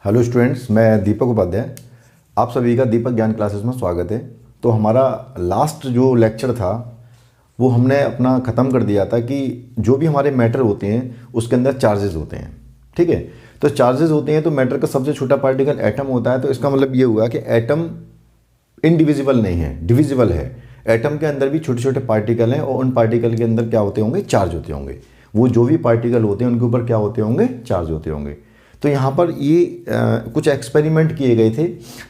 Hello students, मैं दीपक उपाध्याय। आप सभी का दीपक ज्ञान क्लासेस में स्वागत है। तो हमारा लास्ट जो लेक्चर था वो हमने अपना ख़त्म कर दिया था कि जो भी हमारे मैटर होते हैं उसके अंदर चार्जेस होते हैं। ठीक है, तो चार्जेस होते हैं तो मैटर का सबसे छोटा पार्टिकल एटम होता है। तो इसका मतलब ये हुआ कि एटम इनडिविजिबल नहीं है, डिविजिबल है। एटम के अंदर भी छोटे छोटे पार्टिकल हैं और उन पार्टिकल के अंदर क्या होते होंगे, चार्ज होते होंगे। वो जो भी पार्टिकल होते हैं उनके ऊपर क्या होते होंगे, चार्ज होते होंगे। तो यहाँ पर ये कुछ एक्सपेरिमेंट किए गए थे।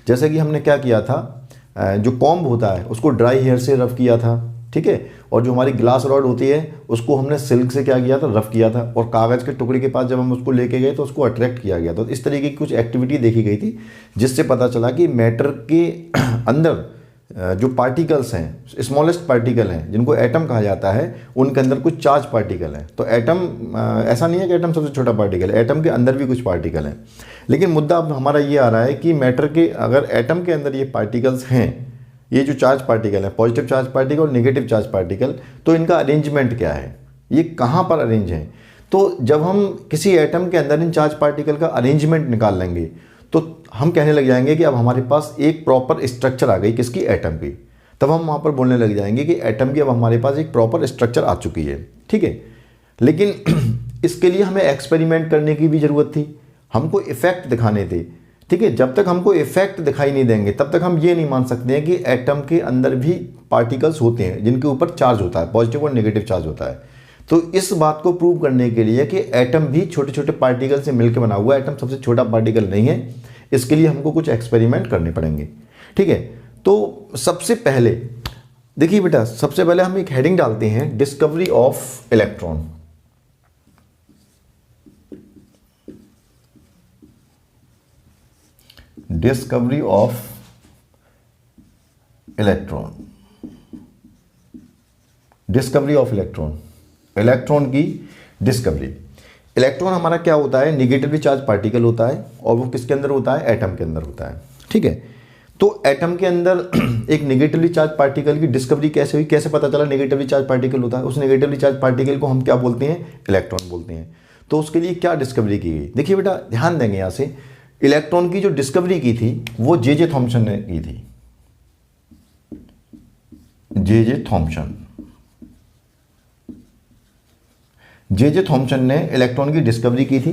जैसे कि हमने क्या किया था, जो कॉम्ब होता है उसको ड्राई हेयर से रफ किया था। ठीक है, और जो हमारी ग्लास रॉड होती है उसको हमने सिल्क से क्या किया था, रफ किया था। और कागज़ के टुकड़े के पास जब हम उसको लेके गए तो उसको अट्रैक्ट किया गया। तो इस तरीके की कुछ एक्टिविटी देखी गई थी जिससे पता चला कि मैटर के अंदर जो पार्टिकल्स हैं, स्मॉलेस्ट पार्टिकल हैं जिनको एटम कहा जाता है, उनके अंदर कुछ चार्ज पार्टिकल हैं। तो एटम ऐसा नहीं है कि एटम सबसे छोटा पार्टिकल है, एटम के अंदर भी कुछ पार्टिकल हैं। लेकिन मुद्दा अब हमारा ये आ रहा है कि मैटर के अगर एटम के अंदर ये पार्टिकल्स हैं, ये जो चार्ज पार्टिकल है, पॉजिटिव चार्ज पार्टिकल और नेगेटिव चार्ज पार्टिकल, तो इनका अरेंजमेंट क्या है, ये कहाँ पर अरेंज है। तो जब हम किसी एटम के अंदर इन चार्ज पार्टिकल का अरेंजमेंट निकाल लेंगे तो हम कहने लग जाएंगे कि अब हमारे पास एक प्रॉपर स्ट्रक्चर आ गई, किसकी, एटम की। तब हम वहाँ पर बोलने लग जाएंगे कि एटम की अब हमारे पास एक प्रॉपर स्ट्रक्चर आ चुकी है। ठीक है, लेकिन इसके लिए हमें एक्सपेरिमेंट करने की भी ज़रूरत थी, हमको इफेक्ट दिखाने थे। ठीक है, जब तक हमको इफेक्ट दिखाई नहीं देंगे तब तक हम ये नहीं मान सकते हैं कि एटम के अंदर भी पार्टिकल्स होते हैं जिनके ऊपर चार्ज होता है, पॉजिटिव और नेगेटिव चार्ज होता है। तो इस बात को प्रूव करने के लिए कि एटम भी छोटे छोटे पार्टिकल से मिलकर बना हुआ है, एटम सबसे छोटा पार्टिकल नहीं है, इसके लिए हमको कुछ एक्सपेरिमेंट करने पड़ेंगे। ठीक है, तो सबसे पहले देखिए बेटा, सबसे पहले हम एक हेडिंग डालते हैं, discovery of electron. Discovery of electron, discovery of electron, electron की डिस्कवरी। इलेक्ट्रॉन हमारा क्या होता है, निगेटिवली चार्ज पार्टिकल होता है और वो किसके अंदर होता है, एटम के अंदर होता है। ठीक है, तो एटम के अंदर एक नेगेटिवली चार्ज पार्टिकल की डिस्कवरी कैसे हुई, कैसे पता चला नेगेटिवली चार्ज पार्टिकल होता है। उस नेगेटिवली चार्ज पार्टिकल को हम क्या बोलते हैं, इलेक्ट्रॉन बोलते हैं। तो उसके लिए क्या डिस्कवरी की गई, देखिए बेटा ध्यान देंगे यहाँ से। इलेक्ट्रॉन की जो डिस्कवरी की थी वो जे थॉम्सन ने की थी, जे थॉम्सन। जे थॉम्सन ने इलेक्ट्रॉन की डिस्कवरी की थी।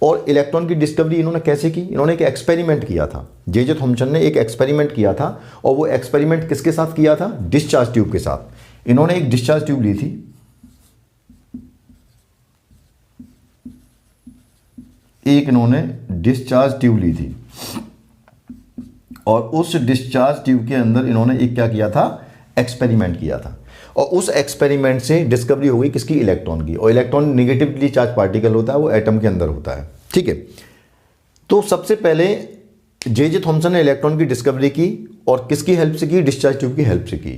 और इलेक्ट्रॉन की डिस्कवरी इन्होंने कैसे की, इन्होंने एक एक्सपेरिमेंट किया था। जे थॉम्सन ने एक एक्सपेरिमेंट किया था और वो एक्सपेरिमेंट किसके साथ किया था, डिस्चार्ज ट्यूब के साथ। इन्होंने एक डिस्चार्ज ट्यूब ली थी, एक इन्होंने डिस्चार्ज ट्यूब ली थी और उस डिस्चार्ज ट्यूब के अंदर इन्होंने एक क्या किया था, एक्सपेरिमेंट किया था। और उस एक्सपेरिमेंट से डिस्कवरी हो गई किसकी, इलेक्ट्रॉन की। और इलेक्ट्रॉन नेगेटिवली चार्ज पार्टिकल होता है, वो एटम के अंदर होता है। ठीक है, तो सबसे पहले जे थॉम्सन ने इलेक्ट्रॉन की डिस्कवरी की और किसकी हेल्प से की, डिस्चार्ज ट्यूब की हेल्प से की।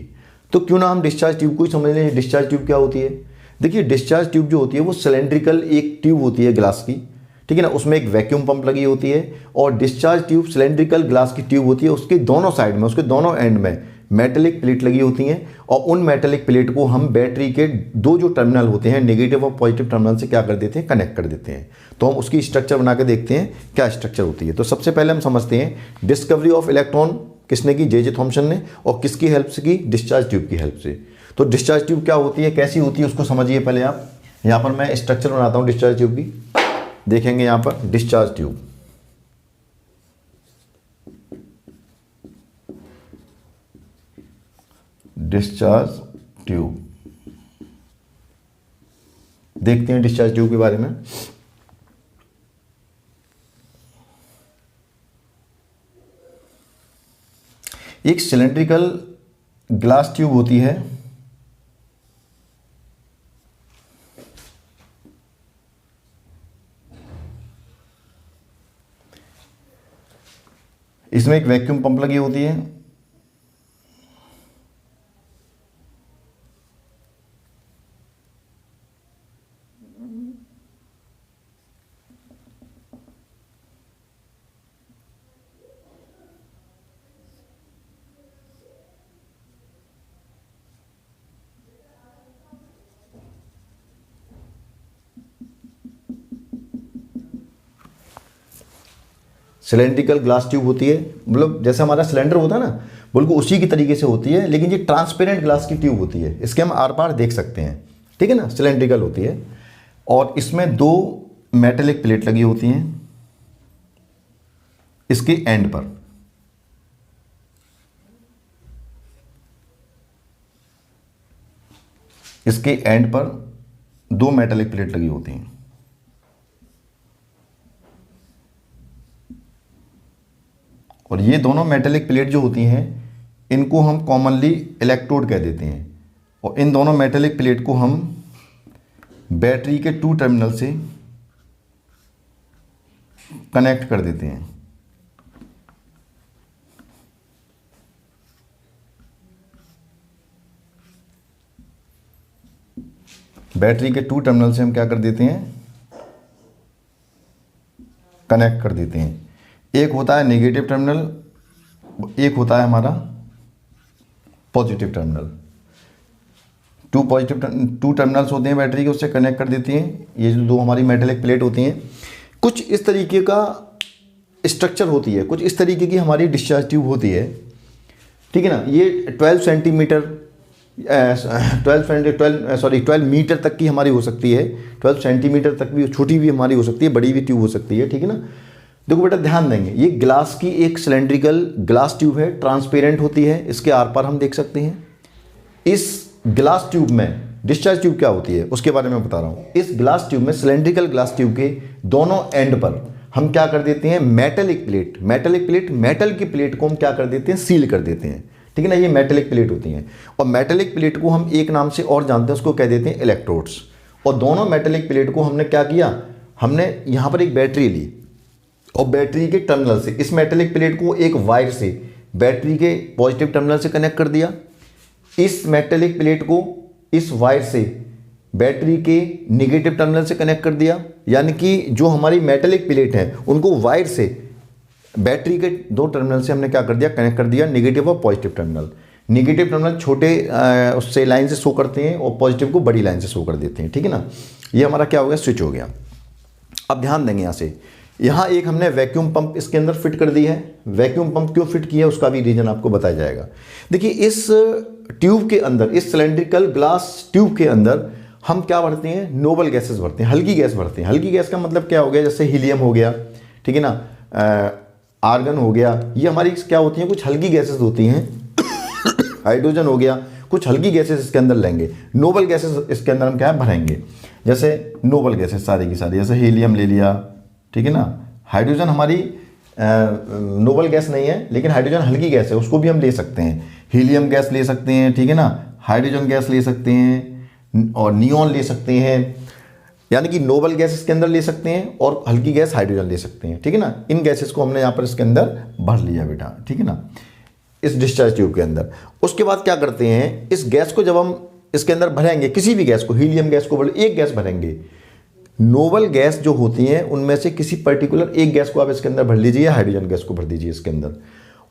तो क्यों ना हम डिस्चार्ज ट्यूब को ही समझ लें। डिस्चार्ज ट्यूब क्या होती है, देखिए डिस्चार्ज ट्यूब जो होती है वो सिलेंड्रिकल एक ट्यूब होती है ग्लास की। ठीक है ना, उसमें एक वैक्यूम पंप लगी होती है और डिस्चार्ज ट्यूब सिलेंड्रिकल ग्लास की ट्यूब होती है। उसके दोनों साइड में, उसके दोनों एंड में मेटेलिक प्लेट लगी होती हैं और उन मेटेलिक प्लेट को हम बैटरी के दो जो टर्मिनल होते हैं, नेगेटिव और पॉजिटिव टर्मिनल से क्या कर देते हैं, कनेक्ट कर देते हैं। तो हम उसकी स्ट्रक्चर बना के देखते हैं क्या स्ट्रक्चर होती है। तो सबसे पहले हम समझते हैं डिस्कवरी ऑफ इलेक्ट्रॉन किसने की, जे थॉम्सन ने, और किसकी हेल्प से की, डिस्चार्ज ट्यूब की हेल्प से। तो डिस्चार्ज ट्यूब क्या होती है, कैसी होती है, उसको समझिए पहले आप। यहाँ पर मैं स्ट्रक्चर बनाता हूँ डिस्चार्ज ट्यूब की, देखेंगे यहाँ पर डिस्चार्ज ट्यूब। डिस्चार्ज ट्यूब, देखते हैं डिस्चार्ज ट्यूब के बारे में। एक सिलेंड्रिकल ग्लास ट्यूब होती है, इसमें एक वैक्यूम पंप लगी होती है सिलेंड्रिकल ग्लास ट्यूब होती है, मतलब जैसे हमारा सिलेंडर होता है ना, बिल्कुल उसी की तरीके से होती है, लेकिन ये ट्रांसपेरेंट ग्लास की ट्यूब होती है, इसके हम आर पार देख सकते हैं, ठीक है ना, सिलेंड्रिकल होती है। और इसमें 2 मेटेलिक प्लेट लगी होती हैं इसके एंड पर। इसके एंड पर 2 मेटेलिक प्लेट लगी होती हैं। और ये दोनों मेटेलिक प्लेट जो होती हैं इनको हम कॉमनली इलेक्ट्रोड कह देते हैं। और इन दोनों मेटेलिक प्लेट को हम बैटरी के 2 टर्मिनल से कनेक्ट कर देते हैं। बैटरी के 2 टर्मिनल से हम क्या कर देते हैं, कनेक्ट कर देते हैं। एक होता है नेगेटिव टर्मिनल, एक होता है हमारा पॉजिटिव टर्मिनल। 2 टर्मिनल्स होते हैं बैटरी के, उससे कनेक्ट कर देती हैं ये जो 2 हमारी मेटेलिक प्लेट होती हैं। कुछ इस तरीके का स्ट्रक्चर होती है, कुछ इस तरीके की हमारी डिस्चार्ज ट्यूब होती है, ठीक है ना। ये 12 सेंटीमीटर 12 मीटर तक की हमारी हो सकती है, 12 सेंटीमीटर तक भी, छोटी भी हमारी हो सकती है, बड़ी भी ट्यूब हो सकती है, ठीक है ना। देखो बेटा ध्यान देंगे, ये ग्लास की एक सिलेंड्रिकल ग्लास ट्यूब है, ट्रांसपेरेंट होती है, इसके आर पार हम देख सकते हैं। इस ग्लास ट्यूब में डिस्चार्ज ट्यूब क्या होती है उसके बारे में बता रहा हूँ। इस ग्लास ट्यूब में, सिलेंड्रिकल ग्लास ट्यूब के दोनों एंड पर हम क्या कर देते हैं, मेटल की प्लेट को हम क्या कर देते हैं, सील कर देते हैं, ठीक है ना। ये मेटेलिक प्लेट होती हैं और मेटेलिक प्लेट को हम एक नाम से और जानते हैं, उसको कह देते हैं इलेक्ट्रोड्स। और दोनों मेटेलिक प्लेट को हमने क्या किया, हमने यहाँ पर एक बैटरी ली और बैटरी के टर्मिनल से इस मेटेलिक प्लेट को एक वायर से बैटरी के पॉजिटिव टर्मिनल से कनेक्ट कर दिया। इस मेटेलिक प्लेट को इस वायर से बैटरी के नेगेटिव टर्मिनल से कनेक्ट कर दिया। यानी कि जो हमारी मेटेलिक प्लेट हैं उनको वायर से बैटरी के 2 टर्मिनल से हमने क्या कर दिया, कनेक्ट कर दिया, नेगेटिव और पॉजिटिव टर्मिनल। नेगेटिव टर्मिनल छोटे उससे लाइन से शो करते हैं और पॉजिटिव को बड़ी लाइन से शो कर देते हैं, ठीक है ना। ये हमारा क्या हो गया, स्विच हो गया। अब ध्यान देंगे यहाँ एक हमने वैक्यूम पंप इसके अंदर फिट कर दी है। वैक्यूम पंप क्यों फिट किया उसका भी रीजन आपको बताया जाएगा। देखिए इस ट्यूब के अंदर, इस सिलेंड्रिकल ग्लास ट्यूब के अंदर हम क्या भरते हैं, नोबल गैसेस भरते हैं, हल्की गैस भरते हैं। हल्की गैस का मतलब क्या हो गया, जैसे हीलियम हो गया, ठीक है ना, आर्गन हो गया, ये हमारी क्या होती हैं, कुछ हल्की गैसेस होती हैं। हाइड्रोजन हो गया, कुछ हल्की गैसेस इसके अंदर लेंगे। नोबल गैसेस इसके अंदर हम क्या है, भरेंगे। जैसे नोबल गैसेस सारी की सारी, जैसे हीलियम ले लिया, ठीक है ना। हाइड्रोजन हमारी नोबल गैस नहीं है, लेकिन हाइड्रोजन हल्की गैस है, उसको भी हम ले सकते हैं। हीलियम गैस ले सकते हैं, ठीक है ना, हाइड्रोजन गैस ले सकते हैं और नियॉन ले सकते हैं। यानी कि नोबल गैस इसके अंदर ले सकते हैं और हल्की गैस हाइड्रोजन ले सकते हैं, ठीक है ना। इन गैसेस को हमने यहाँ पर इसके अंदर भर लिया बेटा, ठीक है ना, इस डिस्चार्ज ट्यूब के अंदर। उसके बाद क्या करते हैं, इस गैस को जब हम इसके अंदर भरेंगे, किसी भी गैस को, हीलियम गैस को एक गैस भरेंगे। नोबल गैस जो होती हैं उनमें से किसी पर्टिकुलर एक गैस को आप इसके अंदर भर लीजिए, हाइड्रोजन गैस को भर दीजिए इसके अंदर।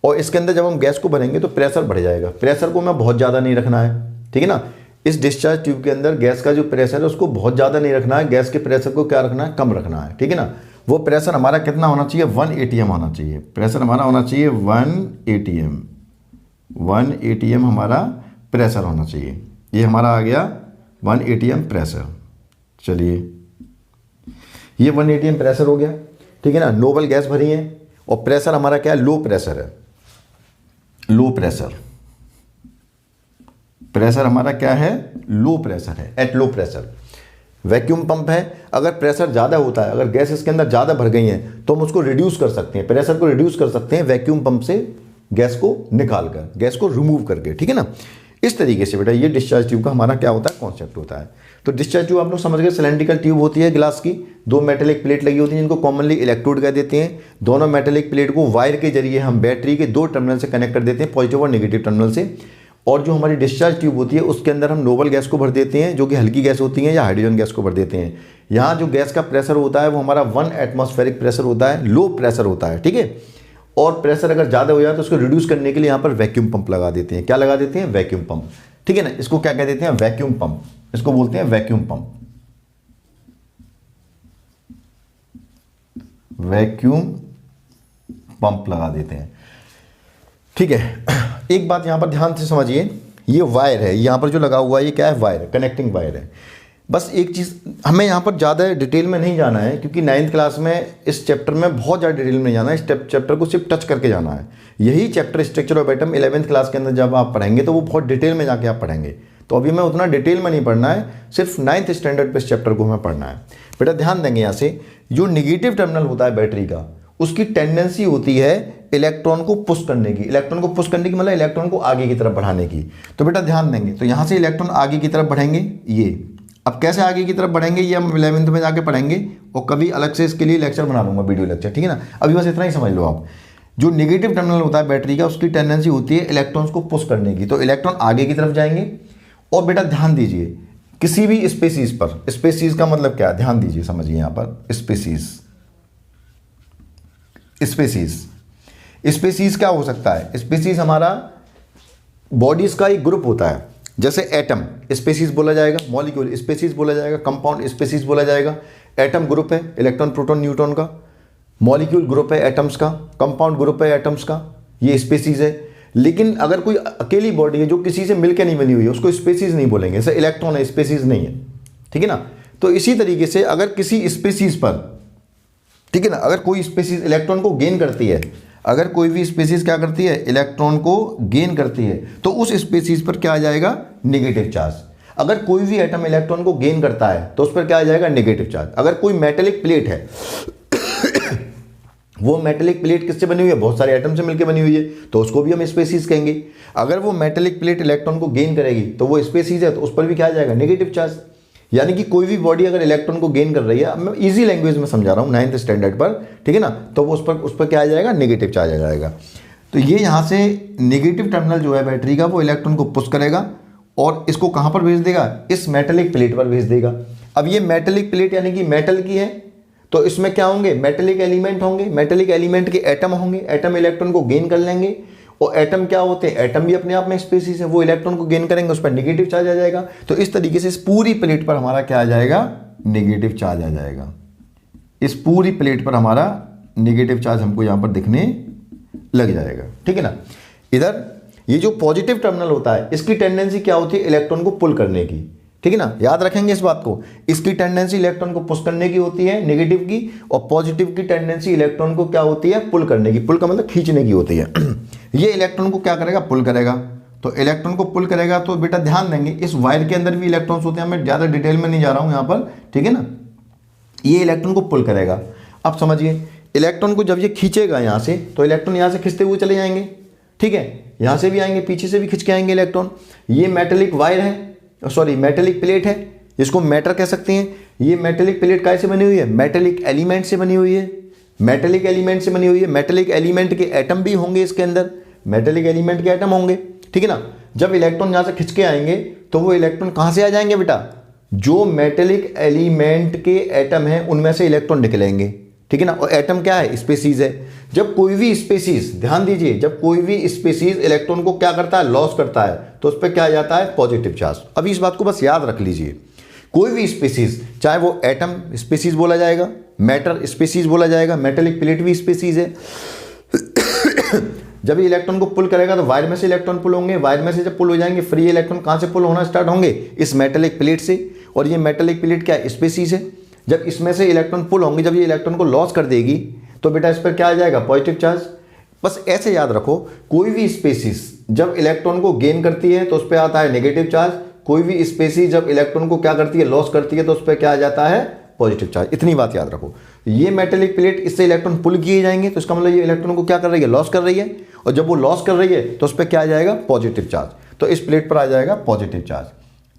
और इसके अंदर जब हम गैस को भरेंगे तो प्रेशर बढ़ जाएगा। प्रेशर को हमें बहुत ज़्यादा नहीं रखना है, ठीक है ना। इस डिस्चार्ज ट्यूब के अंदर गैस का जो प्रेशर है उसको बहुत ज़्यादा नहीं रखना है, गैस के प्रेशर को क्या रखना है, कम रखना है, ठीक है ना। वो प्रेशर हमारा कितना होना चाहिए, 1 atm होना चाहिए। प्रेशर हमारा होना चाहिए 1 atm, 1 atm हमारा प्रेशर होना चाहिए। ये हमारा आ गया 1 atm प्रेशर। चलिए ये 1 atm प्रेशर हो गया, ठीक है ना। नोबल गैस भरी है और प्रेशर हमारा क्या है, लो प्रेशर है, लो प्रेशर। प्रेशर हमारा क्या है, लो प्रेशर है, at low pressure. Vacuum pump है, अगर प्रेशर ज़्यादा होता है, अगर गैस इसके अंदर ज़्यादा भर गई है तो हम उसको रिड्यूस कर सकते हैं, प्रेशर को रिड्यूस कर सकते हैं वैक्यूम पंप से गैस को निकाल कर, गैस को रिमूव करके, ठीक है ना। इस तरीके से बेटा ये डिस्चार्ज ट्यूब का हमारा क्या होता है, कॉन्सेप्ट होता है। तो डिस्चार्ज ट्यूब आप लोग समझ गए, सिलेंड्रिकल ट्यूब होती है ग्लास की, 2 मेटेलिक प्लेट लगी होती हैं जिनको कॉमनली इलेक्ट्रोड कह देते हैं। दोनों मेटेलिक प्लेट को वायर के जरिए हम बैटरी के 2 टर्मिनल से कनेक्ट कर देते हैं, पॉजिटिव और नेगेटिव टर्मिनल से। और जो हमारी डिस्चार्ज ट्यूब होती है उसके अंदर हम नोबल गैस को भर देते हैं, जो कि हल्की गैस होती है, या हाइड्रोजन गैस को भर देते हैं। यहाँ जो गैस का प्रेशर होता है वो हमारा 1 एटमॉस्फेरिक प्रेशर होता है, लो प्रेशर होता है, ठीक है। और प्रेशर अगर ज़्यादा हो जाए तो उसको रिड्यूस करने के लिए यहाँ पर वैक्यूम पंप लगा देते हैं। क्या लगा देते हैं, वैक्यूम पंप, ठीक है ना। इसको क्या कह देते हैं, वैक्यूम पंप, इसको बोलते हैं वैक्यूम पंप। वैक्यूम पंप लगा देते हैं। ठीक है, एक बात यहाँ पर ध्यान से समझिए, ये वायर है, यहाँ पर जो लगा हुआ है ये क्या है, वायर, कनेक्टिंग वायर है। बस एक चीज़, हमें यहाँ पर ज़्यादा डिटेल में नहीं जाना है, क्योंकि 9th क्लास में इस चैप्टर में बहुत ज़्यादा डिटेल में नहीं जाना है, इस चैप्टर को सिर्फ टच करके जाना है। यही chapter structure of atom 11th class के अंदर जब आप पढ़ेंगे तो वो बहुत डिटेल में जाके आप पढ़ेंगे। तो अभी हमें उतना डिटेल में नहीं पढ़ना है, सिर्फ 9th स्टैंडर्ड पे इस चैप्टर को हमें पढ़ना है। बेटा ध्यान देंगे, यहाँ से जो निगेटिव टर्मिनल होता है बैटरी का, उसकी टेंडेंसी होती है इलेक्ट्रॉन को पुश करने की। इलेक्ट्रॉन को पुश करने की मतलब इलेक्ट्रॉन को आगे की तरफ बढ़ाने की। तो बेटा ध्यान देंगे, तो यहाँ से इलेक्ट्रॉन आगे की तरफ बढ़ेंगे, ये अब कैसे आगे की तरफ बढ़ेंगे ये हम 11th में जाके पढ़ेंगे, और कभी अलग से इसके लिए लेक्चर बना लूँगा, वीडियो लेक्चर, ठीक है ना। अभी बस इतना ही समझ लो आप, जो निगेटिव टर्मिनल होता है बैटरी का, उसकी टेंडेंसी होती है इलेक्ट्रॉन्स को पुश करने की। तो इलेक्ट्रॉन आगे की तरफ जाएंगे। और बेटा ध्यान दीजिए, किसी भी स्पेसीज पर, स्पेसीज का मतलब क्या है, ध्यान दीजिए, समझिए यहाँ पर स्पेसीज, स्पेसीज क्या हो सकता है, स्पेसीज हमारा बॉडीज का एक ग्रुप होता है। जैसे एटम स्पेसीज बोला जाएगा, मॉलिक्यूल स्पेसीज बोला जाएगा, कंपाउंड स्पेसीज बोला जाएगा। एटम ग्रुप है इलेक्ट्रॉन प्रोटॉन न्यूट्रॉन का, मॉलिक्यूल ग्रुप है एटम्स का, कंपाउंड ग्रुप है एटम्स का, ये स्पेसीज है। लेकिन अगर कोई अकेली बॉडी है जो किसी से मिलकर नहीं बनी हुई है, उसको स्पेसीज नहीं बोलेंगे। जैसे इलेक्ट्रॉन है, स्पेसीज नहीं है, ठीक है ना। तो इसी तरीके से अगर किसी स्पेसीज पर, ठीक है ना, अगर कोई स्पेसीज इलेक्ट्रॉन को गेन करती है, अगर कोई भी स्पेसीज क्या करती है, इलेक्ट्रॉन को गेन करती है, तो उस स्पेसीज पर क्या आ जाएगा, नेगेटिव चार्ज। अगर कोई भी एटम इलेक्ट्रॉन को गेन करता है तो उस पर क्या आ जाएगा, नेगेटिव चार्ज। अगर कोई मेटेलिक प्लेट है वो मेटेलिक प्लेट किससे बनी हुई है, बहुत सारे एटम से मिलकर बनी हुई है, तो उसको भी हम स्पेसीज कहेंगे। अगर वो मेटेलिक प्लेट इलेक्ट्रॉन को गेन करेगी तो वो स्पेसीज है, तो उस पर भी क्या आ जाएगा, नेगेटिव चार्ज। यानी कि कोई भी बॉडी अगर इलेक्ट्रॉन को गेन कर रही है, मैं इजी लैंग्वेज में समझा रहा हूँ 9th स्टैंडर्ड पर, ठीक है ना, तो वो उस पर क्या आ जाएगा, नेगेटिव चार्ज आ जाएगा। तो ये यहाँ से नेगेटिव टर्मिनल जो है बैटरी का, वो इलेक्ट्रॉन को पुश करेगा और इसको कहाँ पर भेज देगा, इस मेटेलिक प्लेट पर भेज देगा। अब ये मेटेलिक प्लेट यानी कि मेटल की है, तो इसमें क्या होंगे, मेटेलिक एलिमेंट होंगे, मेटेलिक एलिमेंट के एटम होंगे, एटम इलेक्ट्रॉन को गेन कर लेंगे। और एटम क्या होते हैं, एटम भी अपने आप में स्पेसीज है, वो इलेक्ट्रॉन को गेन करेंगे, उस पर नेगेटिव चार्ज आ जाएगा। तो इस तरीके से इस पूरी प्लेट पर हमारा क्या आ जाएगा, नेगेटिव चार्ज आ जाएगा। इस पूरी प्लेट पर हमारा नेगेटिव चार्ज हमको यहाँ पर दिखने लग जाएगा, ठीक है ना। इधर ये जो पॉजिटिव टर्मिनल होता है, इसकी टेंडेंसी क्या होती है, इलेक्ट्रॉन को पुल करने की, ठीक है ना, याद रखेंगे इस बात को। इसकी टेंडेंसी इलेक्ट्रॉन को पुश करने की होती है, नेगेटिव की, और पॉजिटिव की टेंडेंसी इलेक्ट्रॉन को क्या होती है, पुल करने की। पुल का मतलब खींचने की होती है। ये इलेक्ट्रॉन को क्या करेगा, पुल करेगा। तो इलेक्ट्रॉन को पुल करेगा, तो बेटा ध्यान देंगे, इस वायर के अंदर भी इलेक्ट्रॉन्स होते हैं, मैं ज़्यादा डिटेल में नहीं जा रहा हूँ यहाँ पर, ठीक है ना। ये इलेक्ट्रॉन को पुल करेगा। अब समझिए, इलेक्ट्रॉन को जब ये खींचेगा यहाँ से, तो इलेक्ट्रॉन यहाँ से खींचते हुए चले जाएंगे, ठीक है, यहाँ से भी आएंगे, पीछे से भी खींच के आएंगे इलेक्ट्रॉन। ये मेटेलिक वायर है, सॉरी मेटेलिक प्लेट है, जिसको मैटर कह सकते हैं। ये मेटेलिक प्लेट कैसे बनी हुई है, मेटेलिक एलिमेंट से बनी हुई है, मेटेलिक एलिमेंट से बनी हुई है। मेटेलिक एलिमेंट के एटम भी होंगे इसके अंदर, मेटेलिक एलिमेंट के एटम होंगे, ठीक है ना। जब इलेक्ट्रॉन यहाँ से खिंच के आएंगे तो वो इलेक्ट्रॉन कहाँ से आ जाएंगे बेटा, जो मेटेलिक एलिमेंट के एटम हैं उनमें से इलेक्ट्रॉन निकलेंगे, ठीक है ना। और एटम क्या है, स्पेसीज है। जब कोई भी स्पेसीज, ध्यान दीजिए, जब कोई भी स्पेसीज इलेक्ट्रॉन को क्या करता है, लॉस करता है, तो उस पर क्या आ जाता है, पॉजिटिव चार्ज। अभी इस बात को बस याद रख लीजिए, कोई भी स्पेसीज, चाहे वो एटम स्पेसीज बोला जाएगा, मैटर स्पेसीज बोला जाएगा, मेटेलिक प्लेट भी स्पेसीज है। जब ये इलेक्ट्रॉन को पुल करेगा तो वायर में से इलेक्ट्रॉन पुल होंगे, वायर में से जब पुल हो जाएंगे, फ्री इलेक्ट्रॉन कहाँ से पुल होना स्टार्ट होंगे, इस मेटेलिक प्लेट से। और ये मेटेलिक प्लेट क्या है, स्पेसीज है। जब इसमें से इलेक्ट्रॉन पुल होंगे, जब ये इलेक्ट्रॉन को लॉस कर देगी, तो बेटा इस पर क्या आ जाएगा, पॉजिटिव चार्ज। बस ऐसे याद रखो, कोई भी स्पेसीज जब इलेक्ट्रॉन को गेन करती है तो उस पर आता है नेगेटिव चार्ज, कोई भी स्पेसीज जब इलेक्ट्रॉन को क्या करती है, लॉस करती है, तो उस पर क्या आ जाता है, पॉजिटिव चार्ज। इतनी बात याद रखो। ये मेटेलिक प्लेट, इससे इलेक्ट्रॉन पुल किए जाएंगे, तो इसका मतलब ये इलेक्ट्रॉन को क्या कर रही है, लॉस कर रही है। और जब वो लॉस कर रही है तो उस पर क्या आ जाएगा, पॉजिटिव चार्ज। तो इस प्लेट पर आ जाएगा पॉजिटिव चार्ज,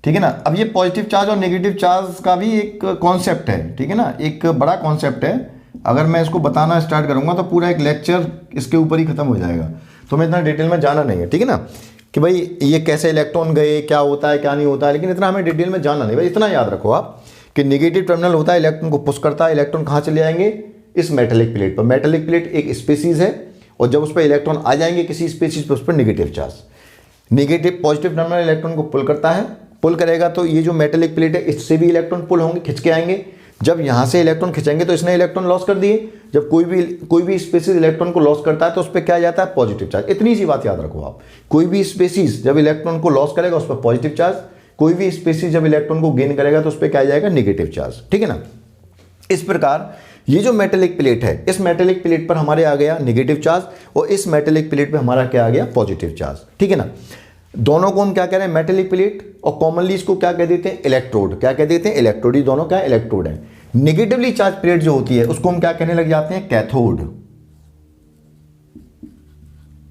ठीक है ना। अब ये पॉजिटिव चार्ज और नेगेटिव चार्ज का भी एक कॉन्सेप्ट है, ठीक है ना, एक बड़ा कॉन्सेप्ट है। अगर मैं इसको बताना स्टार्ट करूंगा तो पूरा एक लेक्चर इसके ऊपर ही खत्म हो जाएगा, तो मैं इतना डिटेल में जाना नहीं है, ठीक है ना, कि भाई ये कैसे इलेक्ट्रॉन गए, क्या होता है क्या नहीं होता है, लेकिन इतना हमें डिटेल में जाना नहीं। भाई इतना याद रखो आप कि नेगेटिव टर्मिनल होता है, इलेक्ट्रॉन को पुश करता है, इलेक्ट्रॉन कहाँ चले जाएंगे, इस मेटेलिक प्लेट पर। मेटेलिक प्लेट एक स्पेसीज है, और जब उस पर इलेक्ट्रॉन आ जाएंगे किसी स्पेसीज पर, उस पर negative charge. Negative positive terminal electron को पुल करता है, पुल करेगा तो ये जो मेटेलिक प्लेट है इससे भी इलेक्ट्रॉन पुल होंगे, खिंच के आएंगे। जब यहाँ से इलेक्ट्रॉन खिंचेंगे तो इसने इलेक्ट्रॉन लॉस कर दिए, जब कोई भी स्पेसीज इलेक्ट्रॉन को लॉस करता है तो उस पर क्या जाता है, पॉजिटिव चार्ज। इतनी सी बात याद रखो आप, कोई भी स्पेसीज जब इलेक्ट्रॉन को लॉस करेगा उस पर पॉजिटिव चार्ज, कोई भी स्पेसीज जब इलेक्ट्रॉन को गेन करेगा तो उस पर क्या जाएगा, नेगेटिव चार्ज। ठीक है ना। इस प्रकार ये जो मेटेलिक प्लेट है, इस मेटेलिक प्लेट पर हमारे आ गया नेगेटिव चार्ज और इस मेटेलिक प्लेट पे हमारा क्या आ गया, पॉजिटिव चार्ज। ठीक है ना। दोनों को हम क्या कह रहे हैं, मेटेलिक प्लेट, और कॉमनली इसको क्या कह देते हैं, इलेक्ट्रोड। क्या कह देते हैं, इलेक्ट्रोड। ये दोनों क्या है, इलेक्ट्रोड है। नेगेटिवली चार्ज प्लेट जो होती है उसको हम क्या कहने लग जाते हैं, कैथोड।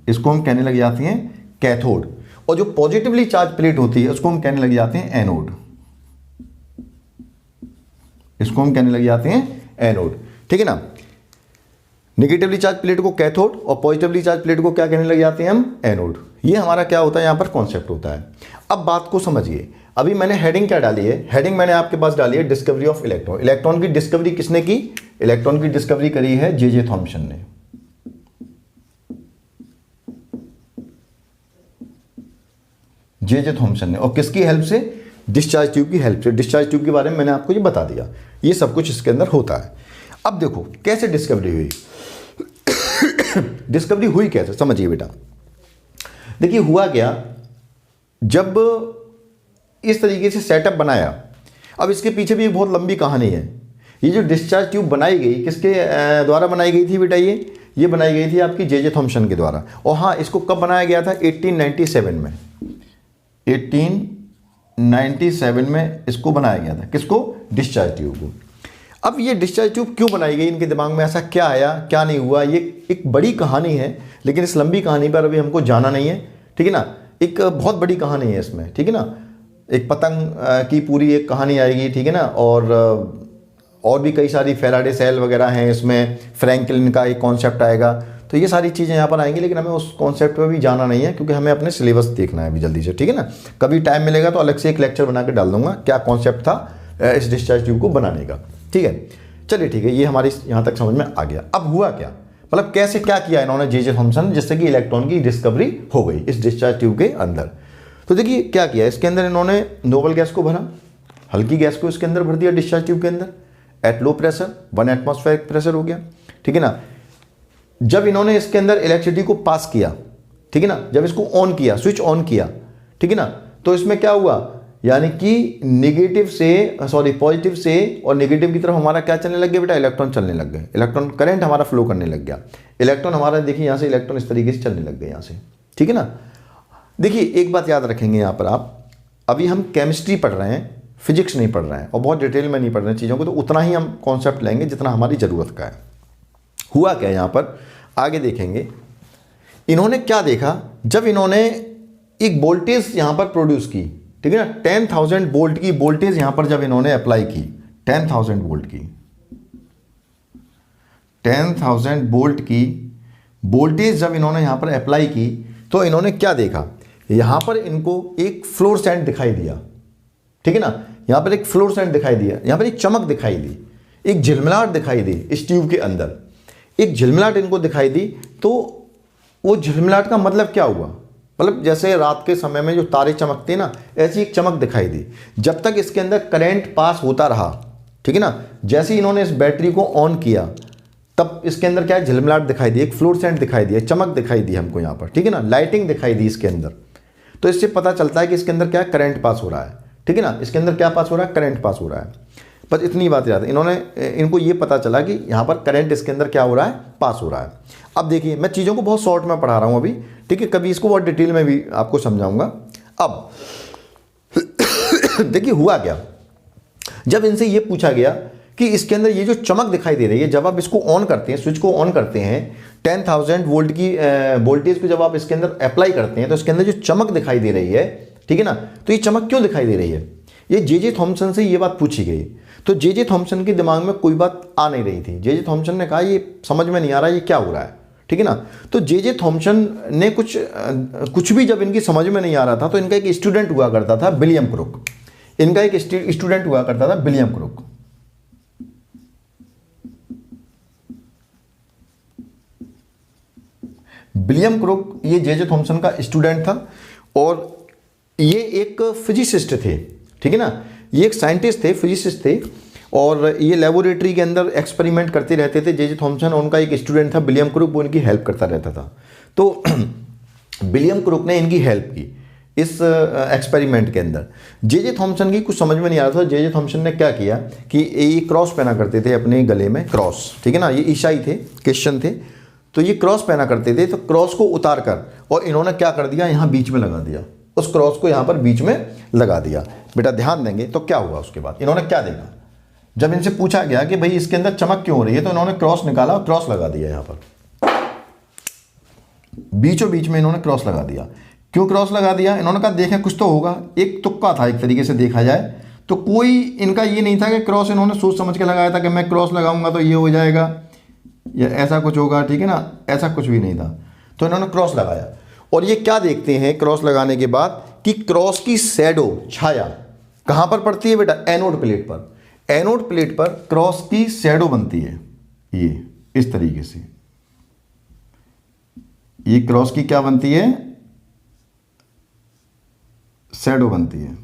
इसको हम कहने लग जाते हैं कैथोड। और जो पॉजिटिवली चार्ज प्लेट होती है उसको हम कहने लग जाते हैं एनोड। इसको हम कहने लग जाते हैं एनोड। ठीक है ना। नेगेटिवली चार्ज प्लेट को कैथोड और पॉजिटिवली चार्ज प्लेट को क्या कहने लग जाते हैं हम, एनोड। ये हमारा क्या होता है, यहां पर कॉन्सेप्ट होता है। अब बात को समझिए। अभी मैंने हेडिंग क्या डाली है, हेडिंग मैंने आपके पास डाली है डिस्कवरी ऑफ इलेक्ट्रॉन। इलेक्ट्रॉन की डिस्कवरी किसने की, इलेक्ट्रॉन की डिस्कवरी करी है जे थॉम्सन ने। जे थॉम्सन ने। और किसकी हेल्प से, डिस्चार्ज ट्यूब की हेल्प से। डिस्चार्ज ट्यूब के बारे में मैंने आपको ये बता दिया, ये सब कुछ इसके अंदर होता है। अब देखो कैसे डिस्कवरी हुई। डिस्कवरी हुई कैसे, समझिए बेटा। देखिए हुआ क्या, जब इस तरीके से सेटअप बनाया, अब इसके पीछे भी एक बहुत लंबी कहानी है। ये जो डिस्चार्ज ट्यूब बनाई गई किसके द्वारा बनाई गई थी बेटा, ये बनाई गई थी आपकी जे थॉम्सन के द्वारा। और हाँ, इसको कब बनाया गया था, 1897 में। 1897 में इसको बनाया गया था। किसको, डिस्चार्ज ट्यूब को। अब ये डिस्चार्ज ट्यूब क्यों बनाई गई, इनके दिमाग में ऐसा क्या आया, क्या नहीं हुआ, ये एक बड़ी कहानी है। लेकिन इस लंबी कहानी पर अभी हमको जाना नहीं है। ठीक है ना। एक बहुत बड़ी कहानी है इसमें। ठीक है ना। एक पतंग की पूरी एक कहानी आएगी। ठीक है ना। और भी कई सारी फैराडे सेल वगैरह हैं इसमें, फ्रैंकलिन का एक कॉन्सेप्ट आएगा। तो ये सारी चीज़ें यहाँ पर आएंगी, लेकिन हमें उस कॉन्सेप्ट पर भी जाना नहीं है क्योंकि हमें अपने सिलेबस देखना है अभी जल्दी से। ठीक है ना। कभी टाइम मिलेगा तो अलग से एक लेक्चर बना के डाल दूंगा क्या कॉन्सेप्ट था इस डिस्चार्ज ट्यूब को बनाने का। ठीक है। चलिए ठीक है, ये हमारी यहाँ तक समझ में आ गया। अब हुआ क्या, मतलब कैसे क्या किया इन्होंने जे थॉम्सन, जिससे कि इलेक्ट्रॉन की डिस्कवरी हो गई इस डिस्चार्ज ट्यूब के अंदर। तो देखिए क्या किया, इसके अंदर इन्होंने नोबल गैस को भरा, हल्की गैस को इसके अंदर भर दिया डिस्चार्ज ट्यूब के अंदर at low pressure, 1 atmospheric pressure हो गया। ठीक है ना। जब इन्होंने इसके अंदर इलेक्ट्रिसिटी को पास किया, ठीक है ना, जब इसको ऑन किया, स्विच ऑन किया, ठीक है ना, तो इसमें क्या हुआ, यानी कि पॉजिटिव से और नेगेटिव की तरफ हमारा क्या चलने लग गया बेटा, इलेक्ट्रॉन चलने लग गए। इलेक्ट्रॉन करंट हमारा फ्लो करने लग गया। इलेक्ट्रॉन हमारा देखिए यहाँ से इलेक्ट्रॉन इस तरीके से चलने लग गए यहाँ से। ठीक है ना। देखिए एक बात याद रखेंगे यहाँ पर आप, अभी हम केमिस्ट्री पढ़ रहे हैं, फिजिक्स नहीं पढ़ रहे हैं और बहुत डिटेल में नहीं पढ़ रहे हैं चीज़ों को, तो उतना ही हम कॉन्सेप्ट लेंगे जितना हमारी ज़रूरत का है। हुआ क्या यहाँ पर आगे देखेंगे। इन्होंने क्या देखा, जब इन्होंने एक वोल्टेज यहाँ पर प्रोड्यूस की, ठीक है ना, 10,000 वोल्ट की वोल्टेज यहाँ पर जब इन्होंने अप्लाई की, 10,000 वोल्ट की, 10,000 वोल्ट की वोल्टेज जब इन्होंने यहाँ पर अप्लाई की, तो इन्होंने क्या देखा, यहाँ पर इनको एक फ्लोरेसेंट दिखाई दिया। ठीक है ना। यहाँ पर एक फ्लोरेसेंट दिखाई दिया, यहाँ पर एक चमक दिखाई दी, एक झिलमिलाहट दिखाई दी इस ट्यूब के अंदर, एक झिलमिलाहट इनको दिखाई दी। तो वो झिलमिलाहट का मतलब क्या हुआ, मतलब जैसे रात के समय में जो तारे चमकते हैं ना, ऐसी एक चमक दिखाई दी। जब तक इसके अंदर करंट पास होता रहा, ठीक है ना, जैसे ही इन्होंने इस बैटरी को ऑन किया तब इसके अंदर क्या है, झिलमिलाहट दिखाई दी, एक फ्लोरेसेंट दिखाई दी, चमक दिखाई दी हमको यहाँ पर। ठीक है ना, लाइटिंग दिखाई दी इसके अंदर। तो इससे पता चलता है कि इसके अंदर क्या है, करंट पास हो रहा है। ठीक है ना, इसके अंदर क्या पास हो रहा है, करंट पास हो रहा है। बस इतनी बात याद है, इनको ये पता चला कि यहाँ पर करंट इसके अंदर क्या हो रहा है, पास हो रहा है। अब देखिए मैं चीज़ों को बहुत शॉर्ट में पढ़ा रहा हूँ अभी, ठीक है, कभी इसको बहुत डिटेल में भी आपको समझाऊंगा। अब देखिए हुआ क्या, जब इनसे ये पूछा गया कि इसके अंदर ये जो चमक दिखाई दे रही है, जब आप इसको ऑन करते हैं, स्विच को ऑन करते हैं, 10,000 वोल्ट की वोल्टेज को जब आप इसके अंदर अप्लाई करते हैं, तो इसके अंदर जो चमक दिखाई दे रही है, ठीक है ना, तो ये चमक क्यों दिखाई दे रही है, ये जे थॉम्सन से ये बात पूछी गई। तो जे थॉम्सन के दिमाग में कोई बात आ नहीं रही थी। जे थॉम्सन ने कहा ये समझ में नहीं आ रहा ये क्या हो रहा है। ठीक है ना। तो जे थॉम्सन ने कुछ भी जब इनकी समझ में नहीं आ रहा था, तो इनका एक स्टूडेंट हुआ करता था विलियम क्रुक। इनका एक स्टूडेंट हुआ करता था विलियम क्रुक। विलियम क्रुक ये जे थॉम्सन का स्टूडेंट था और ये एक फिजिसिस्ट थे। ठीक है ना, ये एक साइंटिस्ट थे, फिजिसिस्ट थे। और ये लेबोरेटरी के अंदर एक्सपेरिमेंट करते रहते थे। जे जे थॉमसन, उनका एक स्टूडेंट था विलियम क्रुक, वो इनकी हेल्प करता रहता था। तो विलियम क्रुक ने इनकी हेल्प की इस एक्सपेरिमेंट के अंदर। जे जे थॉमसन की कुछ समझ में नहीं आ रहा था। जे जे थॉमसन ने क्या किया कि ये क्रॉस पहना करते थे अपने गले में, क्रॉस, ठीक है ना, ये ईसाई थे, क्रिश्चियन थे, तो ये क्रॉस पहना करते थे। तो क्रॉस को उतार कर और इन्होंने क्या कर दिया, यहाँ बीच में लगा दिया, उस क्रॉस को यहाँ पर बीच में लगा दिया। बेटा ध्यान देंगे तो क्या हुआ उसके बाद, इन्होंने क्या देखा, जब इनसे पूछा गया कि भाई इसके अंदर चमक क्यों हो रही है, तो इन्होंने क्रॉस निकाला और क्रॉस लगा दिया, यहाँ पर बीचों बीच में इन्होंने क्रॉस लगा दिया। क्यों क्रॉस लगा दिया, इन्होंने कहा देखें कुछ तो होगा, एक तुक्का था एक तरीके से देखा जाए तो। कोई इनका ये नहीं था कि क्रॉस इन्होंने सोच समझ के लगाया था कि मैं क्रॉस लगाऊंगा तो ये हो जाएगा या ऐसा कुछ होगा, ठीक है ना, ऐसा कुछ भी नहीं था। तो इन्होंने क्रॉस लगाया और ये क्या देखते हैं क्रॉस लगाने के बाद कि क्रॉस की शैडो, छाया कहाँ पर पड़ती है बेटा, एनोड प्लेट पर। एनोड प्लेट पर क्रॉस की शैडो बनती है, ये इस तरीके से। ये क्रॉस की क्या बनती है, शैडो बनती है।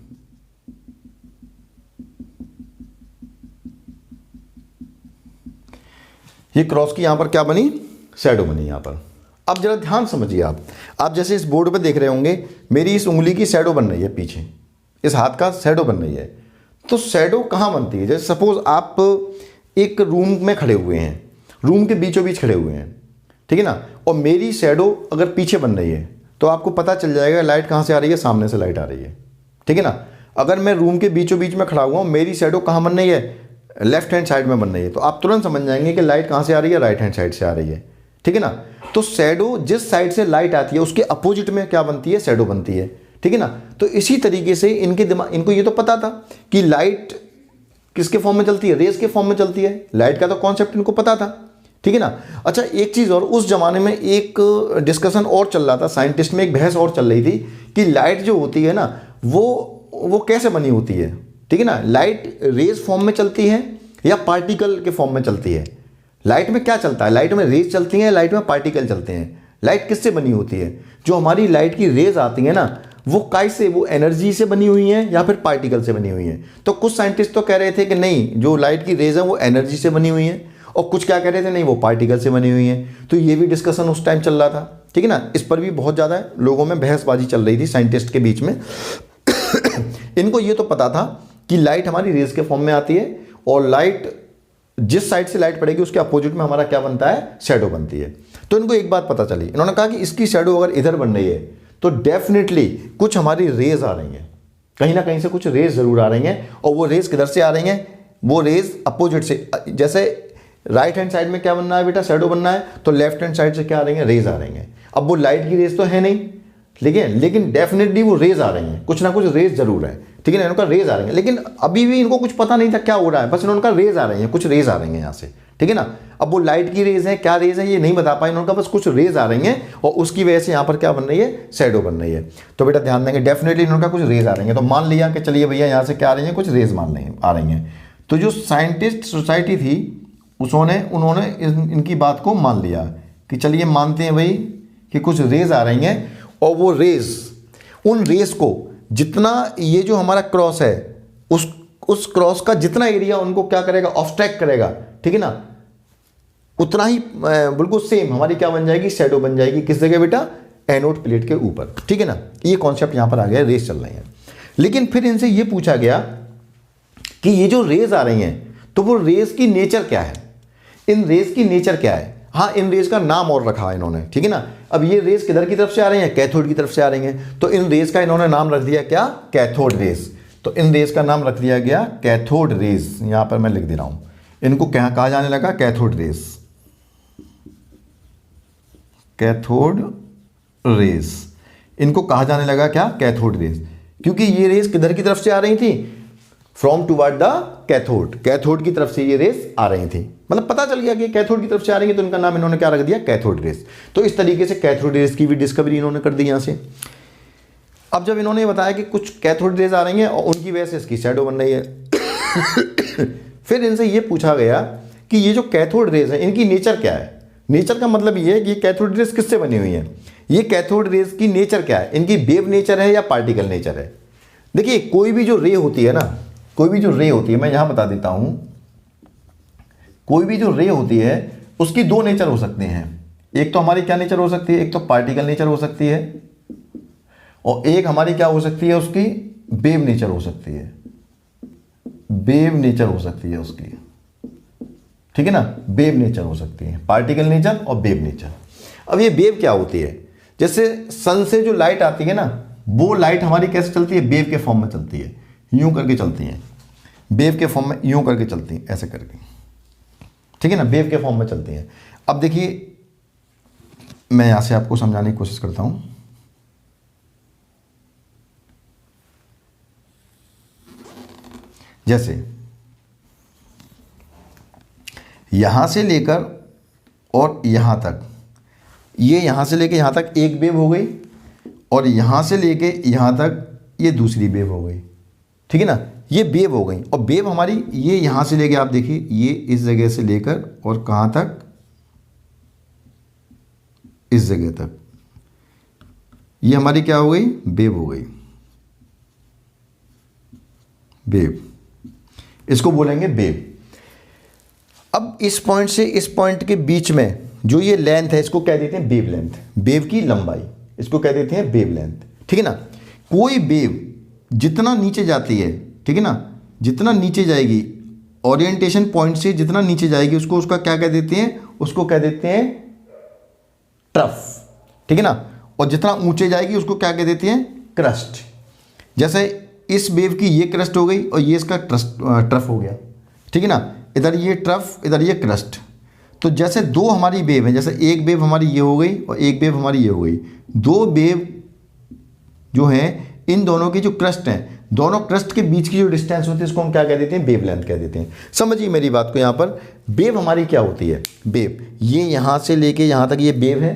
ये क्रॉस की यहां पर क्या बनी, शैडो बनी यहां पर। अब जरा ध्यान समझिए आप जैसे इस बोर्ड पे देख रहे होंगे, मेरी इस उंगली की शैडो बन रही है पीछे, इस हाथ का शैडो बन रही है। तो शैडो कहाँ बनती है, जैसे सपोज आप एक रूम में खड़े हुए हैं, रूम के बीचों बीच खड़े हुए हैं, ठीक है ना, और मेरी शैडो अगर पीछे बन रही है तो आपको पता चल जाएगा लाइट कहाँ से आ रही है, सामने से लाइट आ रही है, ठीक है ना। अगर मैं रूम के बीचों बीच में खड़ा हुआ हूँ, मेरी शैडो कहाँ बन रही है, लेफ्ट हैंड साइड में बन रही है, तो आप तुरंत समझ जाएंगे कि लाइट कहाँ से आ रही है, राइट हैंड साइड से आ रही है, ठीक है ना। तो शैडो जिस साइड से लाइट आती है उसके अपोजिट में क्या बनती है, शैडो बनती है, ठीक है ना। तो इसी तरीके से इनके दिमाग, इनको ये तो पता था कि लाइट किसके फॉर्म में चलती है, रेस के फॉर्म में चलती है, लाइट का तो कॉन्सेप्ट इनको पता था, ठीक है ना। अच्छा एक चीज़ और, उस जमाने में एक डिस्कशन और चल रहा था, साइंटिस्ट में एक बहस और चल रही थी कि लाइट जो होती है ना वो कैसे बनी होती है, ठीक है ना। लाइट रेज फॉर्म में चलती है या पार्टिकल के फॉर्म में चलती है। लाइट में क्या चलता है, लाइट में रेज चलती हैं, लाइट में पार्टिकल चलते हैं। लाइट किससे बनी होती है, जो हमारी लाइट की रेज आती है ना वो कैसे, वो एनर्जी से बनी हुई है या फिर पार्टिकल से बनी हुई है। तो कुछ साइंटिस्ट तो कह रहे थे कि नहीं, जो लाइट की रेज है वो एनर्जी से बनी हुई है, और कुछ क्या कह रहे थे, नहीं वो पार्टिकल से बनी हुई है। तो ये भी डिस्कशन उस टाइम चल रहा था, ठीक है ना। इस पर भी बहुत ज़्यादा लोगों में बहसबाजी चल रही थी साइंटिस्ट के बीच में। इनको ये तो पता था कि लाइट हमारी रेज के फॉर्म में आती है, और लाइट जिस साइड से लाइट पड़ेगी उसके अपोजिट में हमारा क्या बनता है, शैडो बनती है। तो इनको एक बात पता चली, इन्होंने कहा कि इसकी शैडो अगर इधर बन रही है तो डेफिनेटली कुछ हमारी रेज आ रही हैं, कहीं ना कहीं से कुछ रेज जरूर आ रही हैं। और वो रेज किधर से आ रही हैं, वो रेज अपोजिट से, जैसे राइट हैंड साइड में क्या बनना है बेटा, शैडो बनना है, तो लेफ्ट हैंड साइड से क्या आ रही है, रेज आ रही हैं। अब वो लाइट की रेज तो है नहीं, लेकिन डेफिनेटली वो रेज आ रही हैं, कुछ ना कुछ रेज जरूर है, ठीक है ना। इनका रेज आ रही है, लेकिन अभी भी इनको कुछ पता नहीं था क्या हो रहा है, बस इन्होंने कहा रेज आ रही है, कुछ रेज आ रही हैं यहाँ से, ठीक है ना। अब वो लाइट की रेज है, क्या रेज है ये नहीं बता पाए, इन्होंने कहा बस कुछ रेज आ रही हैं और उसकी वजह से यहाँ पर क्या बन रही है, शैडो बन रही है। तो बेटा ध्यान देंगे, डेफिनेटली इन्होंने कहा कुछ रेज आ रही हैं, तो मान लिया कि चलिए भैया यहाँ से क्या आ रही है, कुछ रेज आ रही हैं। तो जो साइंटिस्ट सोसाइटी थी उन्होंने इनकी बात को मान लिया कि चलिए मानते हैं भाई कि कुछ रेज आ रही हैं, और वो रेज, उन रेज को जितना ये जो हमारा क्रॉस है उस क्रॉस का जितना एरिया उनको क्या करेगा, ऑब्स्ट्रैक्ट करेगा, ठीक है ना, उतना ही बिल्कुल सेम हमारी क्या बन जाएगी, शैडो बन जाएगी। किस जगह बेटा, एनोड प्लेट के ऊपर, ठीक है ना। ये कॉन्सेप्ट यहां पर आ गया, रेज चल रही है। लेकिन फिर इनसे ये पूछा गया कि ये जो रेज आ रही हैं तो वो रेज की नेचर क्या है, इन रेज की नेचर क्या है। हाँ, इन रेज का नाम और रखा है इन्होंने, ठीक है ना। अब ये रेज किधर की तरफ से आ रही हैं, कैथोड की तरफ से आ रही हैं, तो इन रेज का इन्होंने नाम रख दिया क्या, कैथोड रेज। तो इन रेज का नाम रख दिया गया कैथोड रेज, यहां पर मैं लिख दे रहा हूं, इनको क्या कहा जाने लगा, कैथोड रेज, कैथोड रेज, इनको कहा जाने लगा क्या, कैथोड रेज। क्योंकि ये रेज किधर की तरफ से आ रही थी, from toward the cathode, cathode की तरफ से ये रेज आ रही थी, मतलब पता चल गया कि कैथोड की तरफ से आ रही है, तो इनका नाम इन्होंने क्या रख दिया, कैथोड रेज। तो इस तरीके से कैथोड रेज की भी डिस्कवरी इन्होंने कर दी यहां से। अब जब इन्होंने बताया कि कुछ कैथोड रेज आ रही हैं और उनकी वजह से इसकी शैडो बन रही है, फिर इनसे ये पूछा गया कि ये जो कैथोड रेज है इनकी नेचर क्या है। नेचर का मतलब ये है कि कैथोड रेज किससे बनी हुई है, ये कैथोड रेज की नेचर क्या है, इनकी वेव नेचर है या पार्टिकल नेचर है। देखिए कोई भी जो रे होती है ना, कोई भी जो रे होती है, मैं यहां बता देता हूं, कोई भी जो रे होती है उसकी दो नेचर हो सकते हैं। एक तो हमारी क्या नेचर हो सकती है, एक तो पार्टिकल नेचर हो सकती है, और एक हमारी क्या हो सकती है, उसकी वेव नेचर हो सकती है। वेव नेचर हो सकती है उसकी, ठीक है ना, वेव नेचर हो सकती है, पार्टिकल नेचर और वेव नेचर। अब ये वेव क्या होती है, जैसे सन से जो लाइट आती है ना, वो लाइट हमारी कैसे चलती है, वेव के फॉर्म में चलती है, यूं करके चलती है, वेव के फॉर्म में यूं करके चलती है, ऐसे करके, ठीक है ना, वेव के फॉर्म में चलती है। अब देखिए मैं यहां से आपको समझाने की कोशिश करता हूं। जैसे यहां से लेकर और यहां तक, ये यहां से लेकर यहां तक एक वेव हो गई, और यहां से लेके यहां तक ये दूसरी वेव हो गई, ठीक है ना, ये वेव हो गई। और वेव हमारी ये यहां से लेके, आप देखिए ये इस जगह से लेकर और कहां तक, इस जगह तक, ये हमारी क्या हो गई, वेव हो गई, वेव, इसको बोलेंगे वेव। अब इस पॉइंट से इस पॉइंट के बीच में जो ये लेंथ है, इसको कह देते हैं वेव लेंथ, वेव की लंबाई, इसको कह देते हैं वेव लेंथ, ठीक है ना। कोई वेव जितना नीचे जाती है, ठीक है ना, जितना नीचे जाएगी, ओरिएंटेशन पॉइंट से जितना नीचे जाएगी, उसको उसका क्या कह देते हैं, उसको कह देते हैं ट्रफ, ठीक है ना। और जितना ऊंचे जाएगी उसको क्या कह देते हैं, क्रस्ट। जैसे इस वेव की ये क्रस्ट हो गई और ये इसका ट्रफ हो गया, ठीक है ना, इधर ये ट्रफ, इधर ये क्रस्ट। तो जैसे दो हमारी वेव है, जैसे एक वेव हमारी ये हो गई और एक वेव हमारी ये हो गई, दो वेव जो हैं, इन दोनों की जो क्रस्ट हैं, दोनों क्रस्ट के बीच की जो डिस्टेंस होती है, इसको हम क्या कह देते हैं, वेव लेंथ कह देते हैं। समझिए मेरी बात को, यहाँ पर वेव हमारी क्या होती है, वेव, ये यहाँ से लेके यहाँ तक ये वेव है,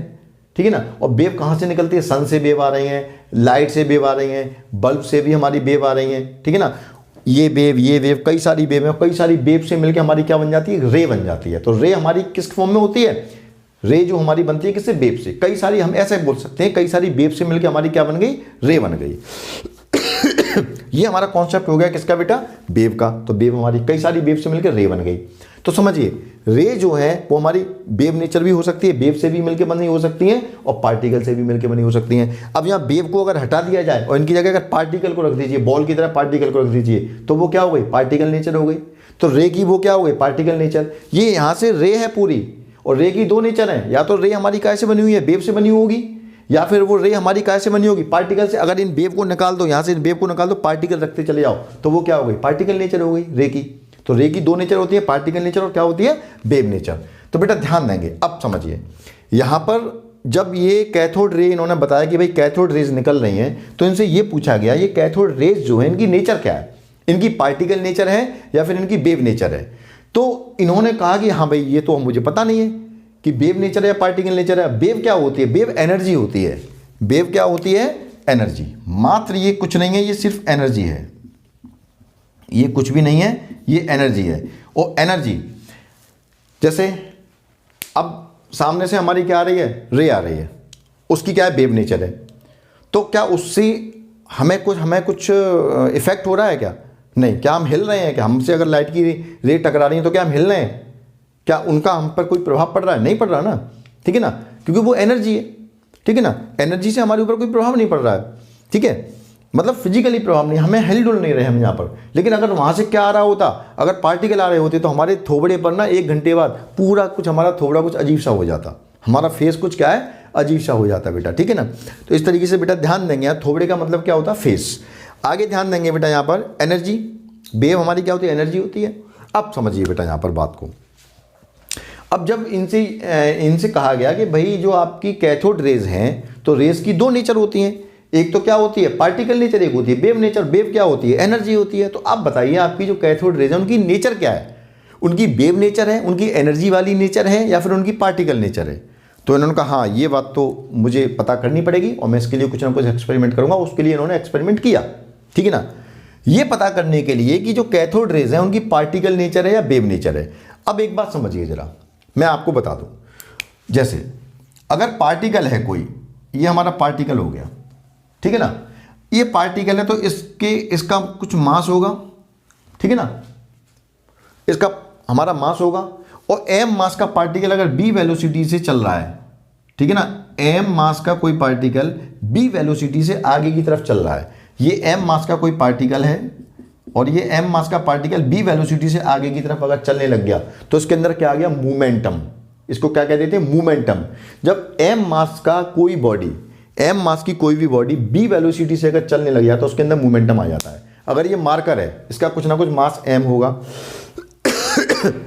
ठीक है ना। और वेव कहाँ से निकलती है, सन से वेव आ रही हैं, लाइट से वेव आ रही हैं, बल्ब से भी हमारी वेव आ रही हैं, ठीक है ना। ये वेव, कई सारी वेव है, कई सारी वेव से मिलकर हमारी क्या बन जाती है, रे बन जाती है। तो रे हमारी किस फॉर्म में होती है, रे जो हमारी बनती है किससे, वेव से। कई सारी, हम ऐसे बोल सकते हैं, कई सारी वेव से मिलकर हमारी क्या बन गई, रे बन गई। ये हमारा कॉन्सेप्ट हो गया किसका बेटा, वेव का। तो वेव हमारी कई सारी वेव से मिलकर रे बन गई। तो समझिए रे जो है वो हमारी वेव नेचर भी हो सकती है, वेव से भी मिलकर बनी हो सकती है और पार्टिकल से भी मिलकर बनी हो सकती हैं। अब यहाँ वेव को अगर हटा दिया जाए और इनकी जगह अगर पार्टिकल को रख दीजिए, बॉल की तरह पार्टिकल को रख दीजिए, तो वो क्या हो गई, पार्टिकल नेचर हो गई। तो रे की वो क्या हो गई, पार्टिकल नेचर। ये यहाँ से रे है पूरी, और रे की दो नेचर है, या तो रे हमारी काय से बनी हुई है, वेव से बनी होगी, या फिर वो रे हमारी काय से बनी होगी, पार्टिकल से। अगर इन वेव को निकाल दो, यहाँ से इन वेव को निकाल दो, पार्टिकल रखते चले जाओ, तो वो क्या हो गई, पार्टिकल नेचर हो गई रे की। तो रे की दो नेचर होती है, पार्टिकल नेचर और क्या होती है, वेव नेचर। तो बेटा ध्यान देंगे। अब समझिए यहाँ पर जब ये कैथोड रे इन्होंने बताया कि भाई कैथोड रेज निकल रही हैं, तो इनसे ये पूछा गया ये कैथोड रेज जो है इनकी नेचर क्या है, इनकी पार्टिकल नेचर है या फिर इनकी वेव नेचर है। तो इन्होंने कहा कि हाँ भाई ये तो मुझे पता नहीं है कि वेव नेचर है या पार्टिकल नेचर है। वेव क्या होती है, वेव एनर्जी होती है। वेव क्या होती है, एनर्जी। मात्र ये कुछ नहीं है, ये सिर्फ एनर्जी है, ये कुछ भी नहीं है, ये एनर्जी है। और एनर्जी जैसे अब सामने से हमारी क्या आ रही है, रे आ रही है, उसकी क्या है, वेव नेचर है। तो क्या उससे हमें कुछ इफेक्ट हो रहा है क्या, नहीं। क्या हम हिल रहे हैं क्या, हमसे अगर लाइट की रे टकरा रही है तो क्या हम हिल रहे हैं, क्या उनका हम पर कोई प्रभाव पड़ रहा है, नहीं पड़ रहा ना, ठीक है ना, क्योंकि वो एनर्जी है, ठीक है ना। एनर्जी से हमारे ऊपर कोई प्रभाव नहीं पड़ रहा है, ठीक है, मतलब फिजिकली प्रभाव नहीं, हमें हिल डुल नहीं रहे हम यहाँ पर। लेकिन अगर वहाँ से क्या आ रहा होता, अगर पार्टिकल आ रहे होते तो हमारे थोबड़े पर ना 1 घंटे बाद पूरा कुछ हमारा थोबड़ा कुछ अजीब सा हो जाता, हमारा फेस कुछ क्या है, अजीब सा हो जाता बेटा, ठीक है ना। तो इस तरीके से बेटा ध्यान देंगे, यहाँ थोबड़े का मतलब क्या होता है, फेस। आगे ध्यान देंगे बेटा, यहाँ पर एनर्जी, वेव हमारी क्या होती है, एनर्जी होती है। अब समझिए बेटा यहाँ पर बात को। अब जब इनसे कहा गया कि भाई जो आपकी कैथोड रेज हैं, तो रेज की दो नेचर होती हैं, एक तो क्या होती है, पार्टिकल नेचर, एक होती है वेव नेचर। वेव क्या होती है, एनर्जी होती है। तो आप बताइए आपकी जो कैथोड रेज है उनकी नेचर क्या है, उनकी वेव नेचर है, उनकी एनर्जी वाली नेचर है, या फिर उनकी पार्टिकल नेचर है। तो इन्होंने कहा हाँ ये बात तो मुझे पता करनी पड़ेगी और मैं इसके लिए कुछ ना कुछ एक्सपेरिमेंट करूंगा। उसके लिए इन्होंने एक्सपेरिमेंट किया, ठीक है ना, ये पता करने के लिए कि जो कैथोड रेज है उनकी पार्टिकल नेचर है या वेव नेचर है। अब एक बात समझिए जरा, मैं आपको बता दूं, जैसे अगर पार्टिकल है कोई, ये हमारा पार्टिकल हो गया, ठीक है ना, ये पार्टिकल है तो इसका कुछ मास होगा, ठीक है ना, इसका हमारा मास होगा, और m मास का पार्टिकल अगर b वेलोसिटी से चल रहा है, ठीक है ना, m मास का कोई पार्टिकल b वेलोसिटी से आगे की तरफ चल रहा है, ये m मास का कोई पार्टिकल है और ये m मास का पार्टिकल b वेलोसिटी से आगे की तरफ अगर चलने लग गया तो इसके अंदर क्या आ गया, मोमेंटम। इसको क्या कहते थे, मोमेंटम। जब m मास का कोई बॉडी, m मास की कोई भी बॉडी b वेलोसिटी से अगर चलने लग गया तो उसके अंदर मोमेंटम आ जाता है। अगर ये मार्कर है, इसका कुछ ना कुछ मास m होगा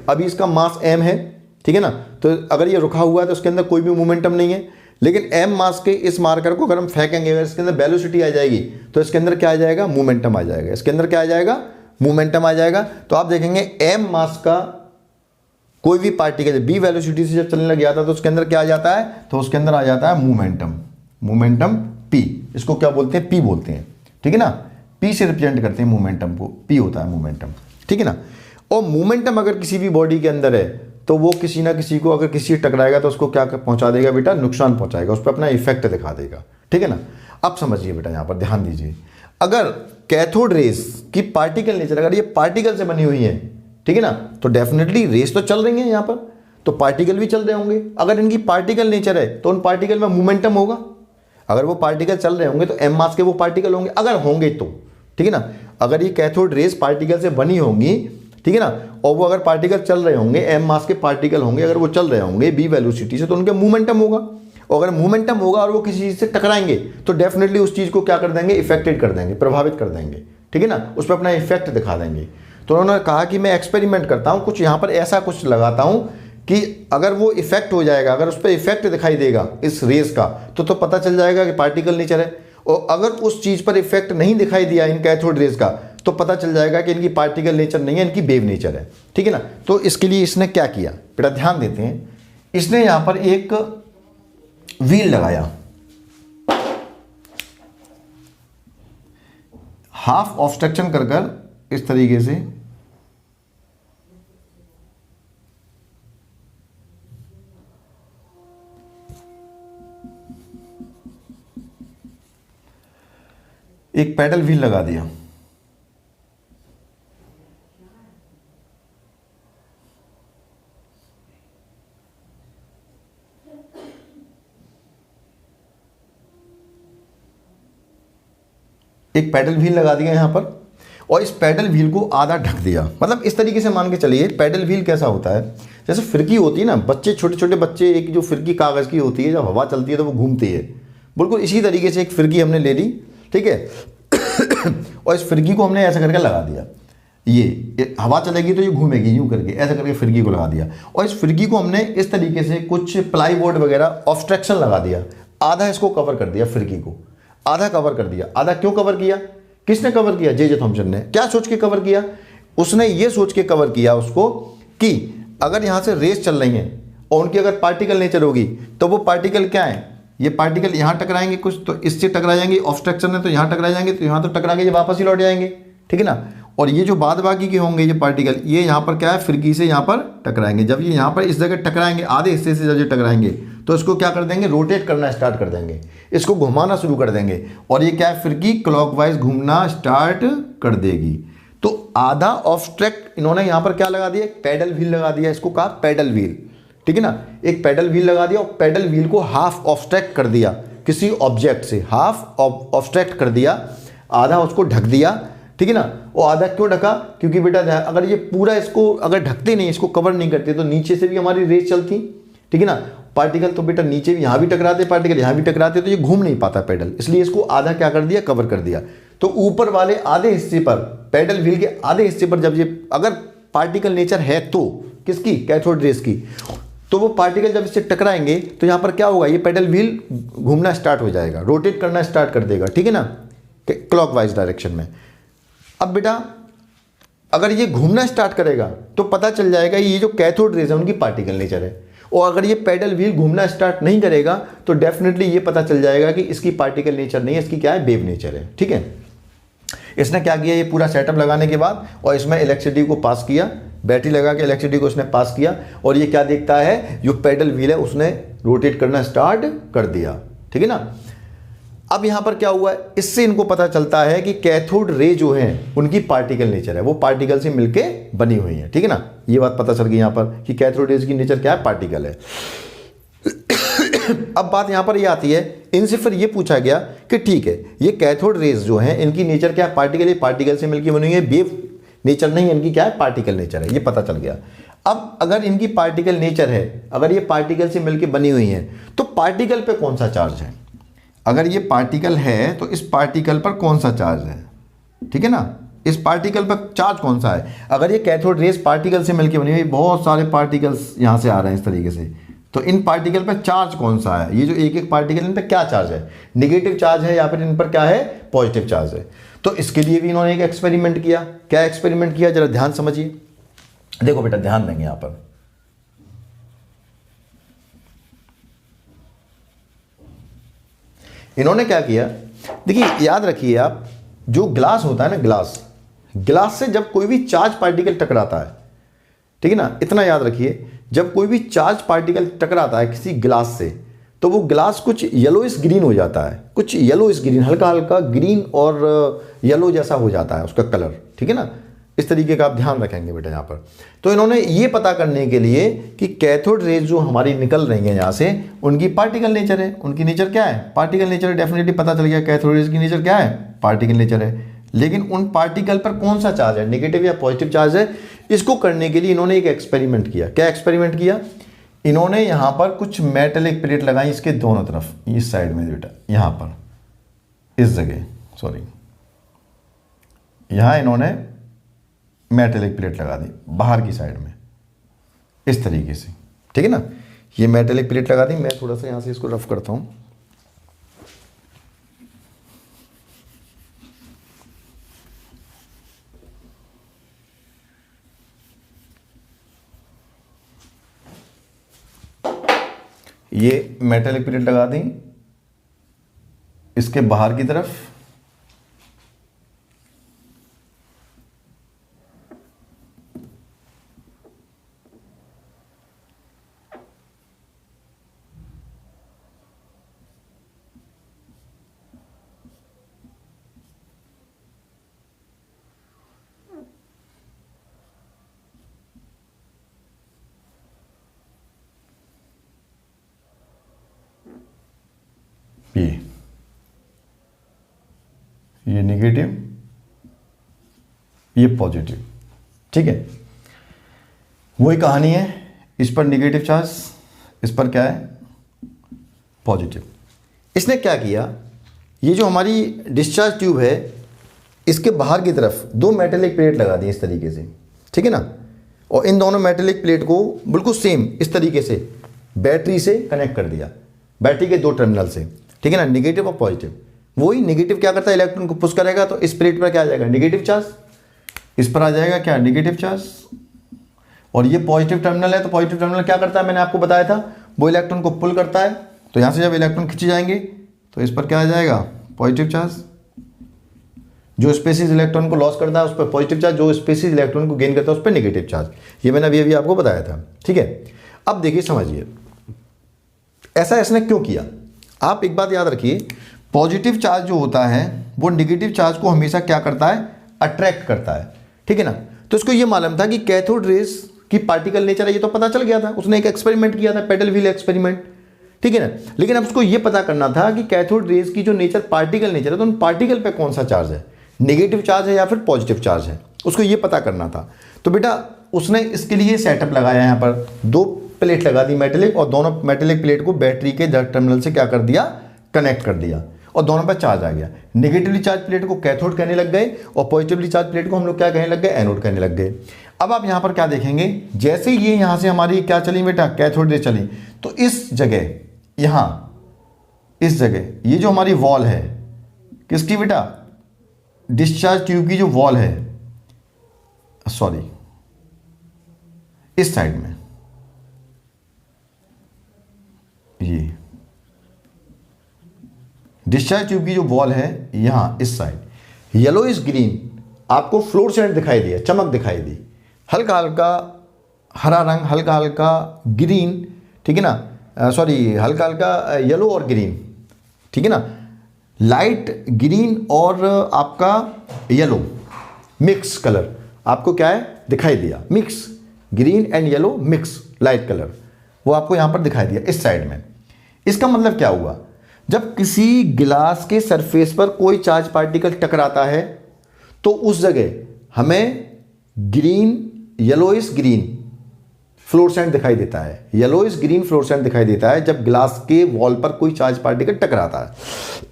अभी इसका मास m है, ठीक है ना, तो अगर ये रुका हुआ है तो उसके अंदर कोई भी मोमेंटम नहीं है। लेकिन m मास के इस मार्कर को अगर हम फेंकेंगे, अगर इसके अंदर वेलोसिटी आ जाएगी तो इसके अंदर क्या आ जाएगा, मोमेंटम आ जाएगा। इसके अंदर क्या आ जाएगा, मोमेंटम आ जाएगा। तो आप देखेंगे m मास का कोई भी पार्टिकल b वेलोसिटी से जब चलने लग जाता है तो उसके अंदर क्या आ जाता है, तो उसके अंदर आ जाता है मोमेंटम। मोमेंटम p, इसको क्या बोलते हैं, p बोलते हैं, ठीक है ना, p से रिप्रेजेंट करते हैं मोमेंटम को, p होता है मोमेंटम, ठीक है ना। और मोमेंटम अगर किसी भी बॉडी के अंदर है तो वो किसी ना किसी को, अगर किसी से टकराएगा तो उसको क्या पहुंचा देगा बेटा, नुकसान पहुंचाएगा, उस पर अपना इफेक्ट दिखा देगा, ठीक है ना। अब समझिए बेटा, यहाँ पर ध्यान दीजिए, अगर कैथोड रेस की पार्टिकल नेचर, अगर ये पार्टिकल से बनी हुई है, ठीक है ना, तो डेफिनेटली रेस तो चल रही है यहाँ पर, तो पार्टिकल भी चल रहे होंगे। अगर इनकी पार्टिकल नेचर है तो उन पार्टिकल में मोमेंटम होगा। अगर वो पार्टिकल चल रहे होंगे तो m मास के वो पार्टिकल होंगे, अगर होंगे तो, ठीक है ना। अगर ये कैथोड रेस पार्टिकल से बनी होंगी, ठीक है ना, और वो अगर पार्टिकल चल रहे होंगे, m मास के पार्टिकल होंगे, अगर वो चल रहे होंगे b वेलोसिटी से, तो उनके मोमेंटम होगा। और अगर मोमेंटम होगा और वो किसी चीज़ से टकराएंगे तो डेफिनेटली उस चीज़ को क्या कर देंगे, इफेक्टेड कर देंगे, प्रभावित कर देंगे, ठीक है ना, उस पर अपना इफेक्ट दिखा देंगे। तो उन्होंने कहा कि मैं एक्सपेरिमेंट करता हूँ, कुछ यहाँ पर ऐसा कुछ लगाता हूँ कि अगर वो इफेक्ट हो जाएगा, अगर उस पर इफेक्ट दिखाई देगा इस रेस का, तो पता चल जाएगा कि पार्टिकल नेचर है। और अगर उस चीज़ पर इफेक्ट नहीं दिखाई दिया इन कैथोड रेस का, तो पता चल जाएगा कि इनकी पार्टिकल नेचर नहीं है, इनकी वेव नेचर है, ठीक है ना। तो इसके लिए इसने क्या किया बेटा, ध्यान देते हैं। इसने यहाँ पर एक व्हील लगाया, हाफ ऑब्स्ट्रक्शन कर कर इस तरीके से, एक पैडल व्हील लगा दिया। एक पैडल व्हील लगा दिया यहां पर, और इस पैडल व्हील को आधा ढक दिया। मतलब इस तरीके से मान के चलिए, पैडल व्हील कैसा होता है, जैसे फिरकी होती है ना, बच्चे, छोटे छोटे बच्चे, एक जो फिरकी कागज़ की होती है, जब हवा चलती है तो वो घूमती है, बिल्कुल इसी तरीके से एक फिरकी हमने ले ली, ठीक है और इस फिरकी को हमने ऐसा करके लगा दिया। ये हवा चलेगी तो ये घूमेगी यूं करके, ऐसा करके फिरकी को लगा दिया। और इस फिरकी को हमने इस तरीके से कुछ प्लाईवुड वगैरह ऑब्स्ट्रक्शन लगा दिया, आधा इसको कवर कर दिया, फिरकी को आधा कवर कर दिया। आधा क्यों कवर किया, किसने कवर किया, जे थॉम्सन ने। क्या सोच के कवर किया, उसने ये सोच के कवर किया उसको कि अगर यहाँ से रेस चल रही है और उनकी अगर पार्टिकल नेचर होगी तो वो पार्टिकल क्या है, ये पार्टिकल यहाँ टकराएंगे कुछ, तो इससे टकरा जाएंगे, ऑब्स्ट्रक्शन है तो यहाँ टकरा जाएंगे, तो यहाँ तो टकराएंगे, ये वापस ही लौट जाएंगे, ठीक है ना। और ये जो बाद बाकी के होंगे ये पार्टिकल, ये यहाँ पर क्या है, फिरकी से यहाँ पर टकराएंगे। जब ये यहाँ पर इस जगह टकराएंगे, आधे हिस्से से जब ये टकराएंगे तो इसको क्या कर देंगे, रोटेट करना स्टार्ट कर देंगे, इसको घुमाना शुरू कर देंगे, और ये क्या है, फिरकी क्लॉकवाइज घूमना स्टार्ट कर देगी। तो आधा ऑब्स्ट्रक्ट इन्होंने यहाँ पर क्या लगा दिया, पैडल व्हील लगा दिया, इसको कहा पैडल व्हील, ठीक है ना। एक पैडल व्हील लगा दिया और पैडल व्हील को हाफ ऑब्स्ट्रक्ट कर दिया किसी ऑब्जेक्ट से, हाफ ऑब्स्ट्रक्ट कर दिया, आधा उसको ढक दिया, ठीक है ना। और आधा क्यों ढका, क्योंकि बेटा अगर ये पूरा इसको अगर ढकते नहीं, इसको कवर नहीं करते, तो नीचे से भी हमारी रेस चलती, ठीक है ना। पार्टिकल तो बेटा नीचे भी, यहाँ भी टकराते पार्टिकल, यहाँ भी टकराते, तो ये घूम नहीं पाता पैडल, इसलिए इसको आधा क्या कर दिया, कवर कर दिया। तो ऊपर वाले आधे हिस्से पर, पैडल व्हील के आधे हिस्से पर जब ये अगर पार्टिकल नेचर है तो किसकी, कैथोड रेस की, तो वो पार्टिकल जब इससे टकराएंगे तो यहाँ पर क्या होगा, ये पैडल व्हील घूमना स्टार्ट हो जाएगा, रोटेट करना स्टार्ट कर देगा, ठीक है ना, क्लॉकवाइज डायरेक्शन में। अब बेटा अगर ये घूमना स्टार्ट करेगा तो पता चल जाएगा ये जो कैथोड रेज है उनकी पार्टिकल नेचर है। और अगर ये पैडल व्हील घूमना स्टार्ट नहीं करेगा तो डेफिनेटली ये पता चल जाएगा कि इसकी पार्टिकल नेचर नहीं है, इसकी क्या है, वेव नेचर है, ठीक है। इसने क्या किया, ये पूरा सेटअप लगाने के बाद और इसमें इलेक्ट्रिसिटी को पास किया, बैटरी लगा के इलेक्ट्रिसिटी को इसने पास किया, और ये क्या देखता है, जो पैडल व्हील है उसने रोटेट करना स्टार्ट कर दिया, ठीक है ना। अब यहाँ पर क्या हुआ है, इससे इनको पता चलता है कि कैथोड रे जो हैं उनकी पार्टिकल नेचर है, वो पार्टिकल से मिलके बनी हुई है। ठीक है ना, ये बात पता चल गई यहाँ पर कि कैथोड रेज की नेचर क्या है, पार्टिकल है। अब बात यहाँ पर ये आती है, इनसे फिर ये पूछा गया कि ठीक है, ये कैथोड रेज जो हैं इनकी नेचर क्या है, पार्टिकल, ये पार्टिकल से मिलकर बनी हुई है, वेव नेचर नहीं, इनकी क्या है, पार्टिकल नेचर है, ये पता चल गया। अब अगर इनकी पार्टिकल नेचर है, अगर ये पार्टिकल से मिलकर बनी हुई है, तो पार्टिकल पे कौन सा चार्ज है, अगर ये पार्टिकल है तो इस पार्टिकल पर कौन सा चार्ज है, ठीक है ना, इस पार्टिकल पर चार्ज कौन सा है। अगर ये कैथोड रेज पार्टिकल से मिलकर बनी हुई, बहुत सारे पार्टिकल्स यहाँ से आ रहे हैं इस तरीके से, तो इन पार्टिकल पर चार्ज कौन सा है, ये जो एक एक पार्टिकल, इन पर क्या चार्ज है, निगेटिव चार्ज है या फिर इन पर क्या है, पॉजिटिव चार्ज है। तो इसके लिए भी इन्होंने एक एक्सपेरिमेंट किया। क्या एक्सपेरिमेंट किया, जरा ध्यान समझिए। देखो बेटा, ध्यान देंगे यहां पर, इन्होंने क्या किया, देखिए याद रखिए आप, जो ग्लास होता है ना, ग्लास से जब कोई भी चार्ज पार्टिकल टकराता है, ठीक है ना, इतना याद रखिए, जब कोई भी चार्ज पार्टिकल टकराता है किसी ग्लास से, तो वो ग्लास कुछ येलोइश ग्रीन हो जाता है, कुछ येलोइश ग्रीन, हल्का हल्का ग्रीन और येलो जैसा हो जाता है उसका कलर। ठीक है ना, इस तरीके का आप ध्यान रखेंगे बेटा यहाँ पर। तो इन्होंने ये पता करने के लिए कि कैथोड रेज जो हमारी निकल रही हैं यहाँ से, उनकी पार्टिकल नेचर है, उनकी नेचर क्या है, पार्टिकल नेचर है। डेफिनेटली पता चल गया कैथोड रेज की नेचर क्या है, पार्टिकल नेचर है। लेकिन उन पार्टिकल पर कौन सा चार्ज है, नेगेटिव या पॉजिटिव चार्ज है। इसको करने के लिए इन्होंने एक एक्सपेरिमेंट किया। क्या एक्सपेरिमेंट किया, इन्होंने यहाँ पर कुछ मेटलिक प्लेट लगाई इसके दोनों तरफ, इस साइड में बेटा, यहाँ पर इस जगह, सॉरी, यहाँ इन्होंने मेटलिक प्लेट लगा दी बाहर की साइड में इस तरीके से। ठीक है ना, ये मेटलिक प्लेट लगा दी। मैं थोड़ा सा यहाँ से इसको रफ करता हूँ। ये मेटलिक प्लेट लगा दी इसके बाहर की तरफ, ये नेगेटिव, ये पॉजिटिव। ठीक है, वही कहानी है, इस पर नेगेटिव चार्ज, इस पर क्या है, पॉजिटिव। इसने क्या किया, ये जो हमारी डिस्चार्ज ट्यूब है, इसके बाहर की तरफ दो मेटलिक प्लेट लगा दी इस तरीके से। ठीक है ना, और इन दोनों मेटलिक प्लेट को बिल्कुल सेम इस तरीके से बैटरी से कनेक्ट कर दिया, बैटरी के दो टर्मिनल से। ठीक है ना, नेगेटिव और पॉजिटिव। वही नेगेटिव क्या करता है, इलेक्ट्रॉन को पुश करेगा, तो इस प्लेट पर क्या आ जाएगा, नेगेटिव चार्ज, इस पर आ जाएगा क्या, नेगेटिव चार्ज। और ये पॉजिटिव टर्मिनल है, तो पॉजिटिव टर्मिनल क्या करता है, मैंने आपको बताया था, वो इलेक्ट्रॉन को पुल करता है। तो यहाँ से जब इलेक्ट्रॉन खींचे जाएंगे तो इस पर क्या आ जाएगा, पॉजिटिव चार्ज। जो स्पेसिस इलेक्ट्रॉन को लॉस करता है उस पर पॉजिटिव चार्ज, जो स्पेसिस इलेक्ट्रॉन को गेन करता है उस पर नेगेटिव चार्ज। ये मैंने अभी आपको बताया था। ठीक है, अब देखिए समझिए, ऐसा इसने क्यों किया। आप एक बात याद रखिए, पॉजिटिव चार्ज जो होता है वो नेगेटिव चार्ज को हमेशा क्या करता है, अट्रैक्ट करता है। ठीक है ना, तो इसको ये मालूम था कि कैथोड रेज की पार्टिकल नेचर है, ये तो पता चल गया था, उसने एक एक्सपेरिमेंट किया था, पेडल व्हील एक्सपेरिमेंट। ठीक है ना, लेकिन अब उसको ये पता करना था कि कैथोड रेज की जो नेचर पार्टिकल नेचर है, तो उन पार्टिकल पे कौन सा चार्ज है, नेगेटिव चार्ज है या फिर पॉजिटिव चार्ज है, उसको ये पता करना था। तो बेटा उसने इसके लिए सेटअप लगाया, यहाँ पर दो प्लेट लगा दी मेटेलिक, और दोनों मेटेलिक प्लेट को बैटरी के टर्मिनल से क्या कर दिया, कनेक्ट कर दिया, और दोनों पर चार्ज आ गया। नेगेटिवली चार्ज प्लेट को कैथोड कहने लग गए, और पॉजिटिवली चार्ज प्लेट को हम लोग क्या कहने लग गए, एनोड कहने लग गए। अब आप यहाँ पर क्या देखेंगे, जैसे ये यहाँ से हमारी क्या चली बेटा, कैथोड रे चली, तो इस जगह, यहाँ इस जगह, ये जो हमारी वॉल है किसकी बेटा, डिस्चार्ज ट्यूब की जो वॉल है, सॉरी इस साइड में, ये डिस्चार्ज ट्यूब की जो वॉल है यहां इस साइड, येलोइश ग्रीन आपको फ्लोरेसेंट दिखाई दिया, चमक दिखाई दी, हल्का हल्का हरा रंग, हल्का हल्का ग्रीन। ठीक है ना, सॉरी हल्का हल्का येलो और ग्रीन। ठीक है ना, लाइट ग्रीन और आपका येलो मिक्स कलर आपको क्या है दिखाई दिया, mix green and yellow mix light colour, वो आपको यहां पर दिखाई दिया इस साइड में। इसका मतलब क्या हुआ, जब किसी गिलास के सरफेस पर कोई चार्ज पार्टिकल टकराता है तो उस जगह हमें ग्रीन येलोइश ग्रीन फ्लोरेसेंट दिखाई देता है, येलोइश ग्रीन फ्लोरेसेंट दिखाई देता है जब ग्लास के वॉल पर कोई चार्ज पार्टिकल टकराता है।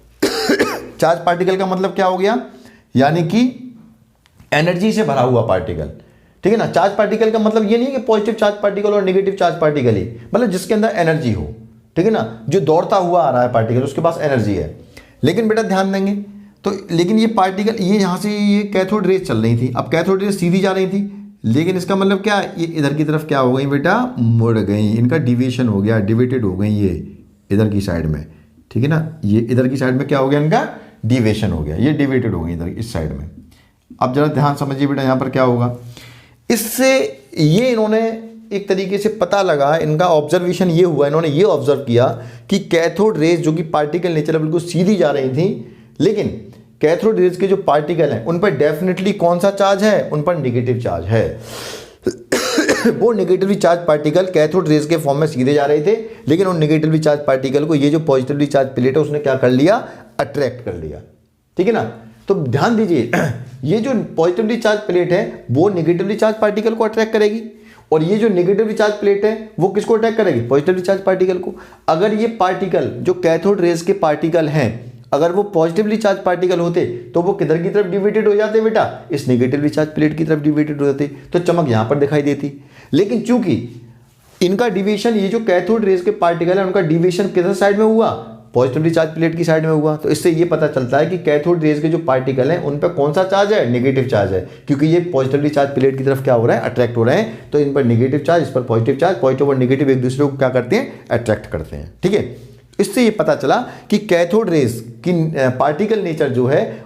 चार्ज पार्टिकल का मतलब क्या हो गया, यानी कि एनर्जी से भरा हुआ पार्टिकल, ठीक है ना। चार्ज पार्टिकल का मतलब ये नहीं कि पॉजिटिव चार्ज पार्टिकल और नेगेटिव चार्ज पार्टिकल ही, मतलब जिसके अंदर एनर्जी हो, ठीक है ना, जो दौड़ता हुआ आ रहा है पार्टिकल, उसके पास एनर्जी है। लेकिन बेटा ध्यान देंगे तो, लेकिन ये पार्टिकल ये यहाँ से ये कैथोड रेज चल रही थी, अब कैथोड रेज सीधी जा रही थी, लेकिन इसका मतलब क्या, ये इधर की तरफ क्या हो गई बेटा, मुड़ गई, इनका डिविएशन हो गया, डिविएटेड हो गई ये इधर की साइड में, ठीक है ना। ये इधर की साइड में क्या हो गया, इनका डिविएशन हो गया, ये डिविएटेड हो गई इधर इस साइड में। अब जरा ध्यान समझिए बेटा, यहाँ पर क्या होगा, इससे ये इन्होंने एक तरीके से पता लगा, इनका ऑब्जर्वेशन ये हुआ, इन्होंने ये ऑब्जर्व किया कि कैथोड रेज जो कि पार्टिकल नेचर है बिल्कुल सीधी जा रही थी, लेकिन कैथोड रेज के जो पार्टिकल हैं उन पर डेफिनेटली कौन सा चार्ज है, उन पर नेगेटिव चार्ज है। वो negatively charge particle cathode rays के फॉर्म में सीधे जा रहे थे, लेकिन उन नेगेटिवली चार्ज पार्टिकल को ये जो पॉजिटिवली चार्ज प्लेट है उसने क्या कर लिया, अट्रैक्ट कर लिया, ठीक है ना। तो ध्यान दीजिए, ये जो पॉजिटिवली चार्ज प्लेट है वो नेगेटिवली चार्ज पार्टिकल को अट्रैक्ट करेगी, और ये जो नेगेटिवली चार्ज प्लेट है वो किसको अट्रैक्ट करेगी, पॉजिटिवली चार्ज पार्टिकल को। अगर ये पार्टिकल जो कैथोड रेज के पार्टिकल हैं, अगर वो पॉजिटिवली चार्ज पार्टिकल होते तो वो किधर की तरफ डिविएटेड हो जाते बेटा, इस नेगेटिवली चार्ज प्लेट की तरफ डिविएटेड हो जाते, तो चमक यहां पर दिखाई देती। लेकिन चूंकि इनका डिविएशन, ये जो कैथोड रेज के पार्टिकल है उनका डिविएशन किधर साइड में हुआ, पॉजिटिवली चार्ज प्लेट की साइड में हुआ, तो इससे ये पता चलता है कि कैथोड रेज के जो पार्टिकल हैं उन पर कौन सा चार्ज है, नेगेटिव चार्ज है, क्योंकि ये पॉजिटिवली चार्ज प्लेट की तरफ क्या हो रहा है, अट्रैक्ट हो रहे हैं। तो इन पर नेगेटिव चार्ज, इस पर पॉजिटिव चार्ज, पॉजिटिव और नेगेटिव एक दूसरे को क्या करते हैं, अट्रैक्ट करते हैं, ठीक है। इससे ये पता चला कि कैथोड रेज की पार्टिकल नेचर जो है,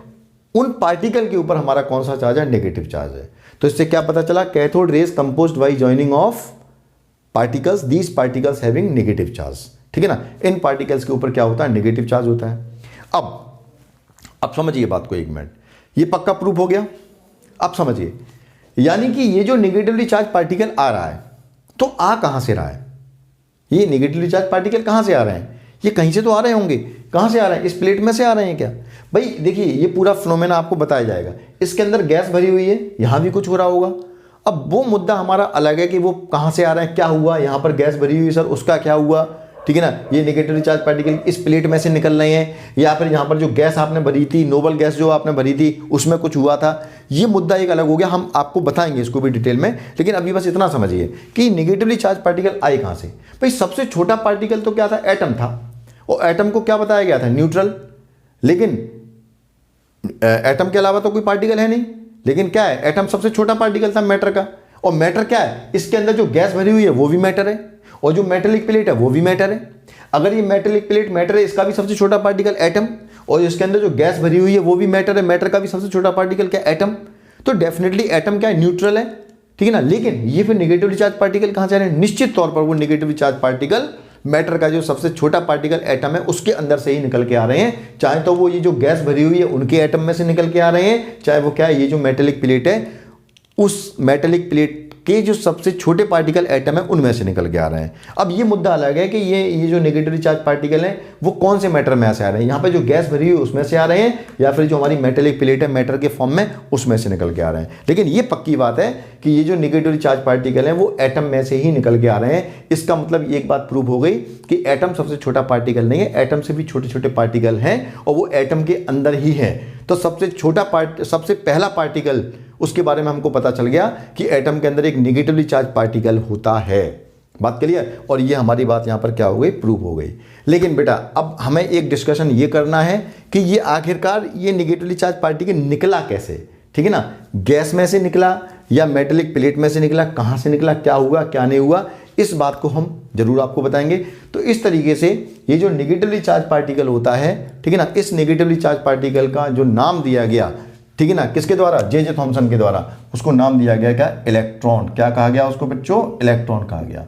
उन पार्टिकल के ऊपर हमारा कौन सा चार्ज है, नेगेटिव चार्ज है। तो इससे क्या पता चला, cathode rays composed bye joining of particles, these particles having negative charge, ठीक है ना। इन पार्टिकल्स के ऊपर क्या होता है, नेगेटिव चार्ज होता है। अब समझिए बात को एक मिनट, ये पक्का प्रूफ हो गया। अब समझिए, यानी कि ये जो नेगेटिवली चार्ज पार्टिकल आ रहा है, तो आ कहां से रहा है, ये नेगेटिवली चार्ज पार्टिकल कहां से आ रहे हैं, ये कहीं से तो आ रहे होंगे, कहां से आ रहे हैं, इस प्लेट में से आ रहे हैं क्या। भाई देखिए, ये पूरा फिनोमेना आपको बताया जाएगा, इसके अंदर गैस भरी हुई है, यहां भी कुछ हो रहा होगा। अब वो मुद्दा हमारा अलग है कि वो कहां से आ रहे हैं, क्या हुआ, यहां पर गैस भरी हुई सर, उसका क्या हुआ, ठीक है ना। ये नेगेटिवली चार्ज पार्टिकल इस प्लेट में से निकल रहे हैं, या फिर यहाँ पर जो गैस आपने भरी थी, नोबल गैस जो आपने भरी थी, उसमें कुछ हुआ था, ये मुद्दा एक अलग हो गया, हम आपको बताएंगे इसको भी डिटेल में। लेकिन अभी बस इतना समझिए कि नेगेटिवली चार्ज पार्टिकल आए कहाँ से। भाई सबसे छोटा पार्टिकल तो क्या था, एटम था, और एटम को क्या बताया गया था, न्यूट्रल। लेकिन एटम के अलावा तो कोई पार्टिकल है नहीं, लेकिन क्या है, एटम सबसे छोटा पार्टिकल था मैटर का। और मैटर क्या है, इसके अंदर जो गैस भरी हुई है वो भी मैटर है, और जो मेटेलिक प्लेट है वो भी मैटर है। अगर ये मेटेलिक प्लेट मैटर है, इसका भी सबसे छोटा पार्टिकल एटम, और इसके अंदर जो गैस भरी हुई है वो भी मैटर है, मैटर का भी सबसे छोटा पार्टिकल क्या, एटम। तो डेफिनेटली एटम क्या है, न्यूट्रल है, ठीक है ना। लेकिन ये फिर नेगेटिवली चार्ज पार्टिकल कहां से आ रहे हैं, निश्चित तौर पर वो नेगेटिवली चार्ज पार्टिकल मैटर का जो सबसे छोटा पार्टिकल एटम है उसके अंदर से ही निकल के आ रहे हैं। चाहे तो वो ये जो गैस भरी हुई है उनके एटम में से निकल के आ रहे हैं, चाहे वो क्या है, ये जो मेटेलिक प्लेट है उस मेटेलिक प्लेट के जो सबसे छोटे पार्टिकल एटम है उनमें से निकल के आ रहे हैं। अब ये मुद्दा अलग है कि ये जो नेगेटिवली चार्ज पार्टिकल हैं वो कौन से मैटर में से आ रहे हैं, यहाँ पे जो गैस भरी हुई है उसमें से आ रहे हैं, या फिर जो हमारी मेटेलिक प्लेट है मैटर के फॉर्म में उसमें से निकल के आ रहे हैं। लेकिन ये पक्की बात है कि ये जो नेगेटिवली चार्ज पार्टिकल हैं वो एटम में से ही निकल के आ रहे हैं। इसका मतलब एक बात प्रूव हो गई कि एटम सबसे छोटा पार्टिकल नहीं है, एटम से भी छोटे छोटे पार्टिकल हैं और वो एटम के अंदर ही है। तो सबसे छोटा सबसे पहला पार्टिकल उसके बारे में हमको पता चल गया कि एटम के अंदर एक नेगेटिवली चार्ज पार्टिकल होता है। बात क्लियर, और ये हमारी बात यहाँ पर क्या हो गई, प्रूव हो गई। लेकिन बेटा अब हमें एक डिस्कशन ये करना है कि ये आखिरकार ये नेगेटिवली चार्ज पार्टिकल निकला कैसे, ठीक है ना। गैस में से निकला या मेटेलिक प्लेट में से निकला, कहाँ से निकला, क्या हुआ क्या नहीं हुआ, इस बात को हम जरूर आपको बताएंगे। तो इस तरीके से ये जो नेगेटिवली चार्ज पार्टिकल होता है, ठीक है ना, इस नेगेटिवली चार्ज पार्टिकल का जो नाम दिया गया, ठीक है ना, किसके द्वारा, जे थॉमसन के द्वारा, उसको नाम दिया गया क्या, इलेक्ट्रॉन। क्या कहा गया उसको बच्चों, इलेक्ट्रॉन कहा गया,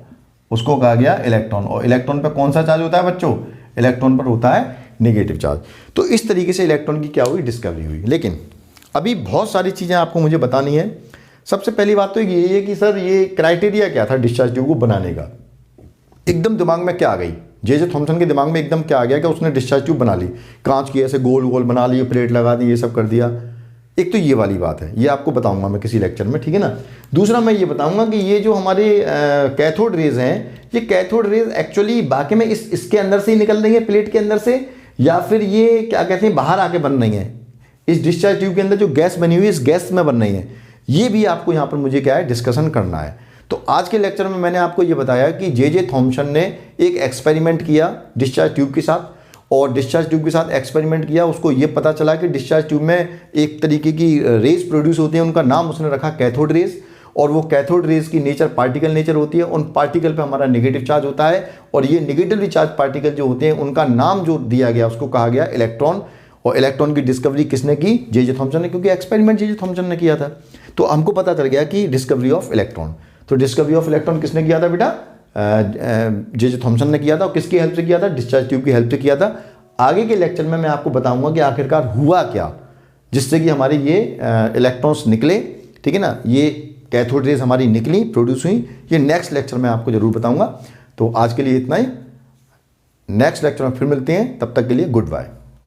उसको कहा गया इलेक्ट्रॉन। और इलेक्ट्रॉन पर कौन सा चार्ज होता है बच्चों, इलेक्ट्रॉन पर होता है नेगेटिव चार्ज। तो इस तरीके से इलेक्ट्रॉन की क्या हुई, डिस्कवरी हुई। लेकिन अभी बहुत सारी चीज़ें आपको मुझे बतानी है। सबसे पहली बात तो ये है कि सर ये क्राइटेरिया क्या था डिस्चार्ज ट्यूब को बनाने का, एकदम दिमाग में क्या आ गई, जे थॉमसन के दिमाग में एकदम क्या आ गया कि उसने डिस्चार्ज ट्यूब बना ली, कांच की ऐसे गोल गोल बना ली, प्लेट लगा दी, ये सब कर दिया। एक तो ये वाली बात है, ये आपको बताऊंगा मैं किसी लेक्चर में, ठीक है ना। दूसरा मैं ये बताऊंगा कि ये जो हमारे कैथोड रेज हैं, ये कैथोड रेज एक्चुअली बाकी में इसके अंदर से ही निकल रही है, प्लेट के अंदर से, या फिर ये क्या कहते हैं बाहर आके बन रही हैं, इस डिस्चार्ज ट्यूब के अंदर जो गैस बनी हुई है इस गैस में बन रही है। ये भी आपको यहाँ पर मुझे क्या है डिस्कशन करना है। तो आज के लेक्चर में मैंने आपको ये बताया कि जे थॉमसन ने एक एक्सपेरिमेंट किया डिस्चार्ज ट्यूब के साथ, और डिस्चार्ज ट्यूब के साथ एक्सपेरिमेंट किया, उसको ये पता चला कि डिस्चार्ज ट्यूब में एक तरीके की रेज प्रोड्यूस होती हैं, उनका नाम उसने रखा कैथोड रेज, और वो कैथोड रेज की नेचर पार्टिकल नेचर होती है, उन पार्टिकल पे हमारा नेगेटिव चार्ज होता है, और ये नेगेटिवली चार्ज पार्टिकल जो होते हैं उनका नाम जो दिया गया उसको कहा गया इलेक्ट्रॉन। और इलेक्ट्रॉन की डिस्कवरी किसने की, जे थॉमसन ने, क्योंकि एक्सपेरिमेंट जे थॉमसन ने किया था। तो हमको पता चल गया कि डिस्कवरी ऑफ इलेक्ट्रॉन, तो डिस्कवरी ऑफ इलेक्ट्रॉन किसने किया था बेटा, जे थॉमसन ने किया था। और किसकी हेल्प से किया था, डिस्चार्ज ट्यूब की हेल्प से किया था। आगे के लेक्चर में मैं आपको बताऊंगा कि आखिरकार हुआ क्या जिससे कि हमारे ये इलेक्ट्रॉन्स निकले, ठीक है ना, ये कैथोड रेज हमारी निकली, प्रोड्यूस हुई। ये नेक्स्ट लेक्चर में आपको जरूर बताऊंगा। तो आज के लिए इतना ही, नेक्स्ट लेक्चर में फिर मिलते हैं, तब तक के लिए गुड बाय।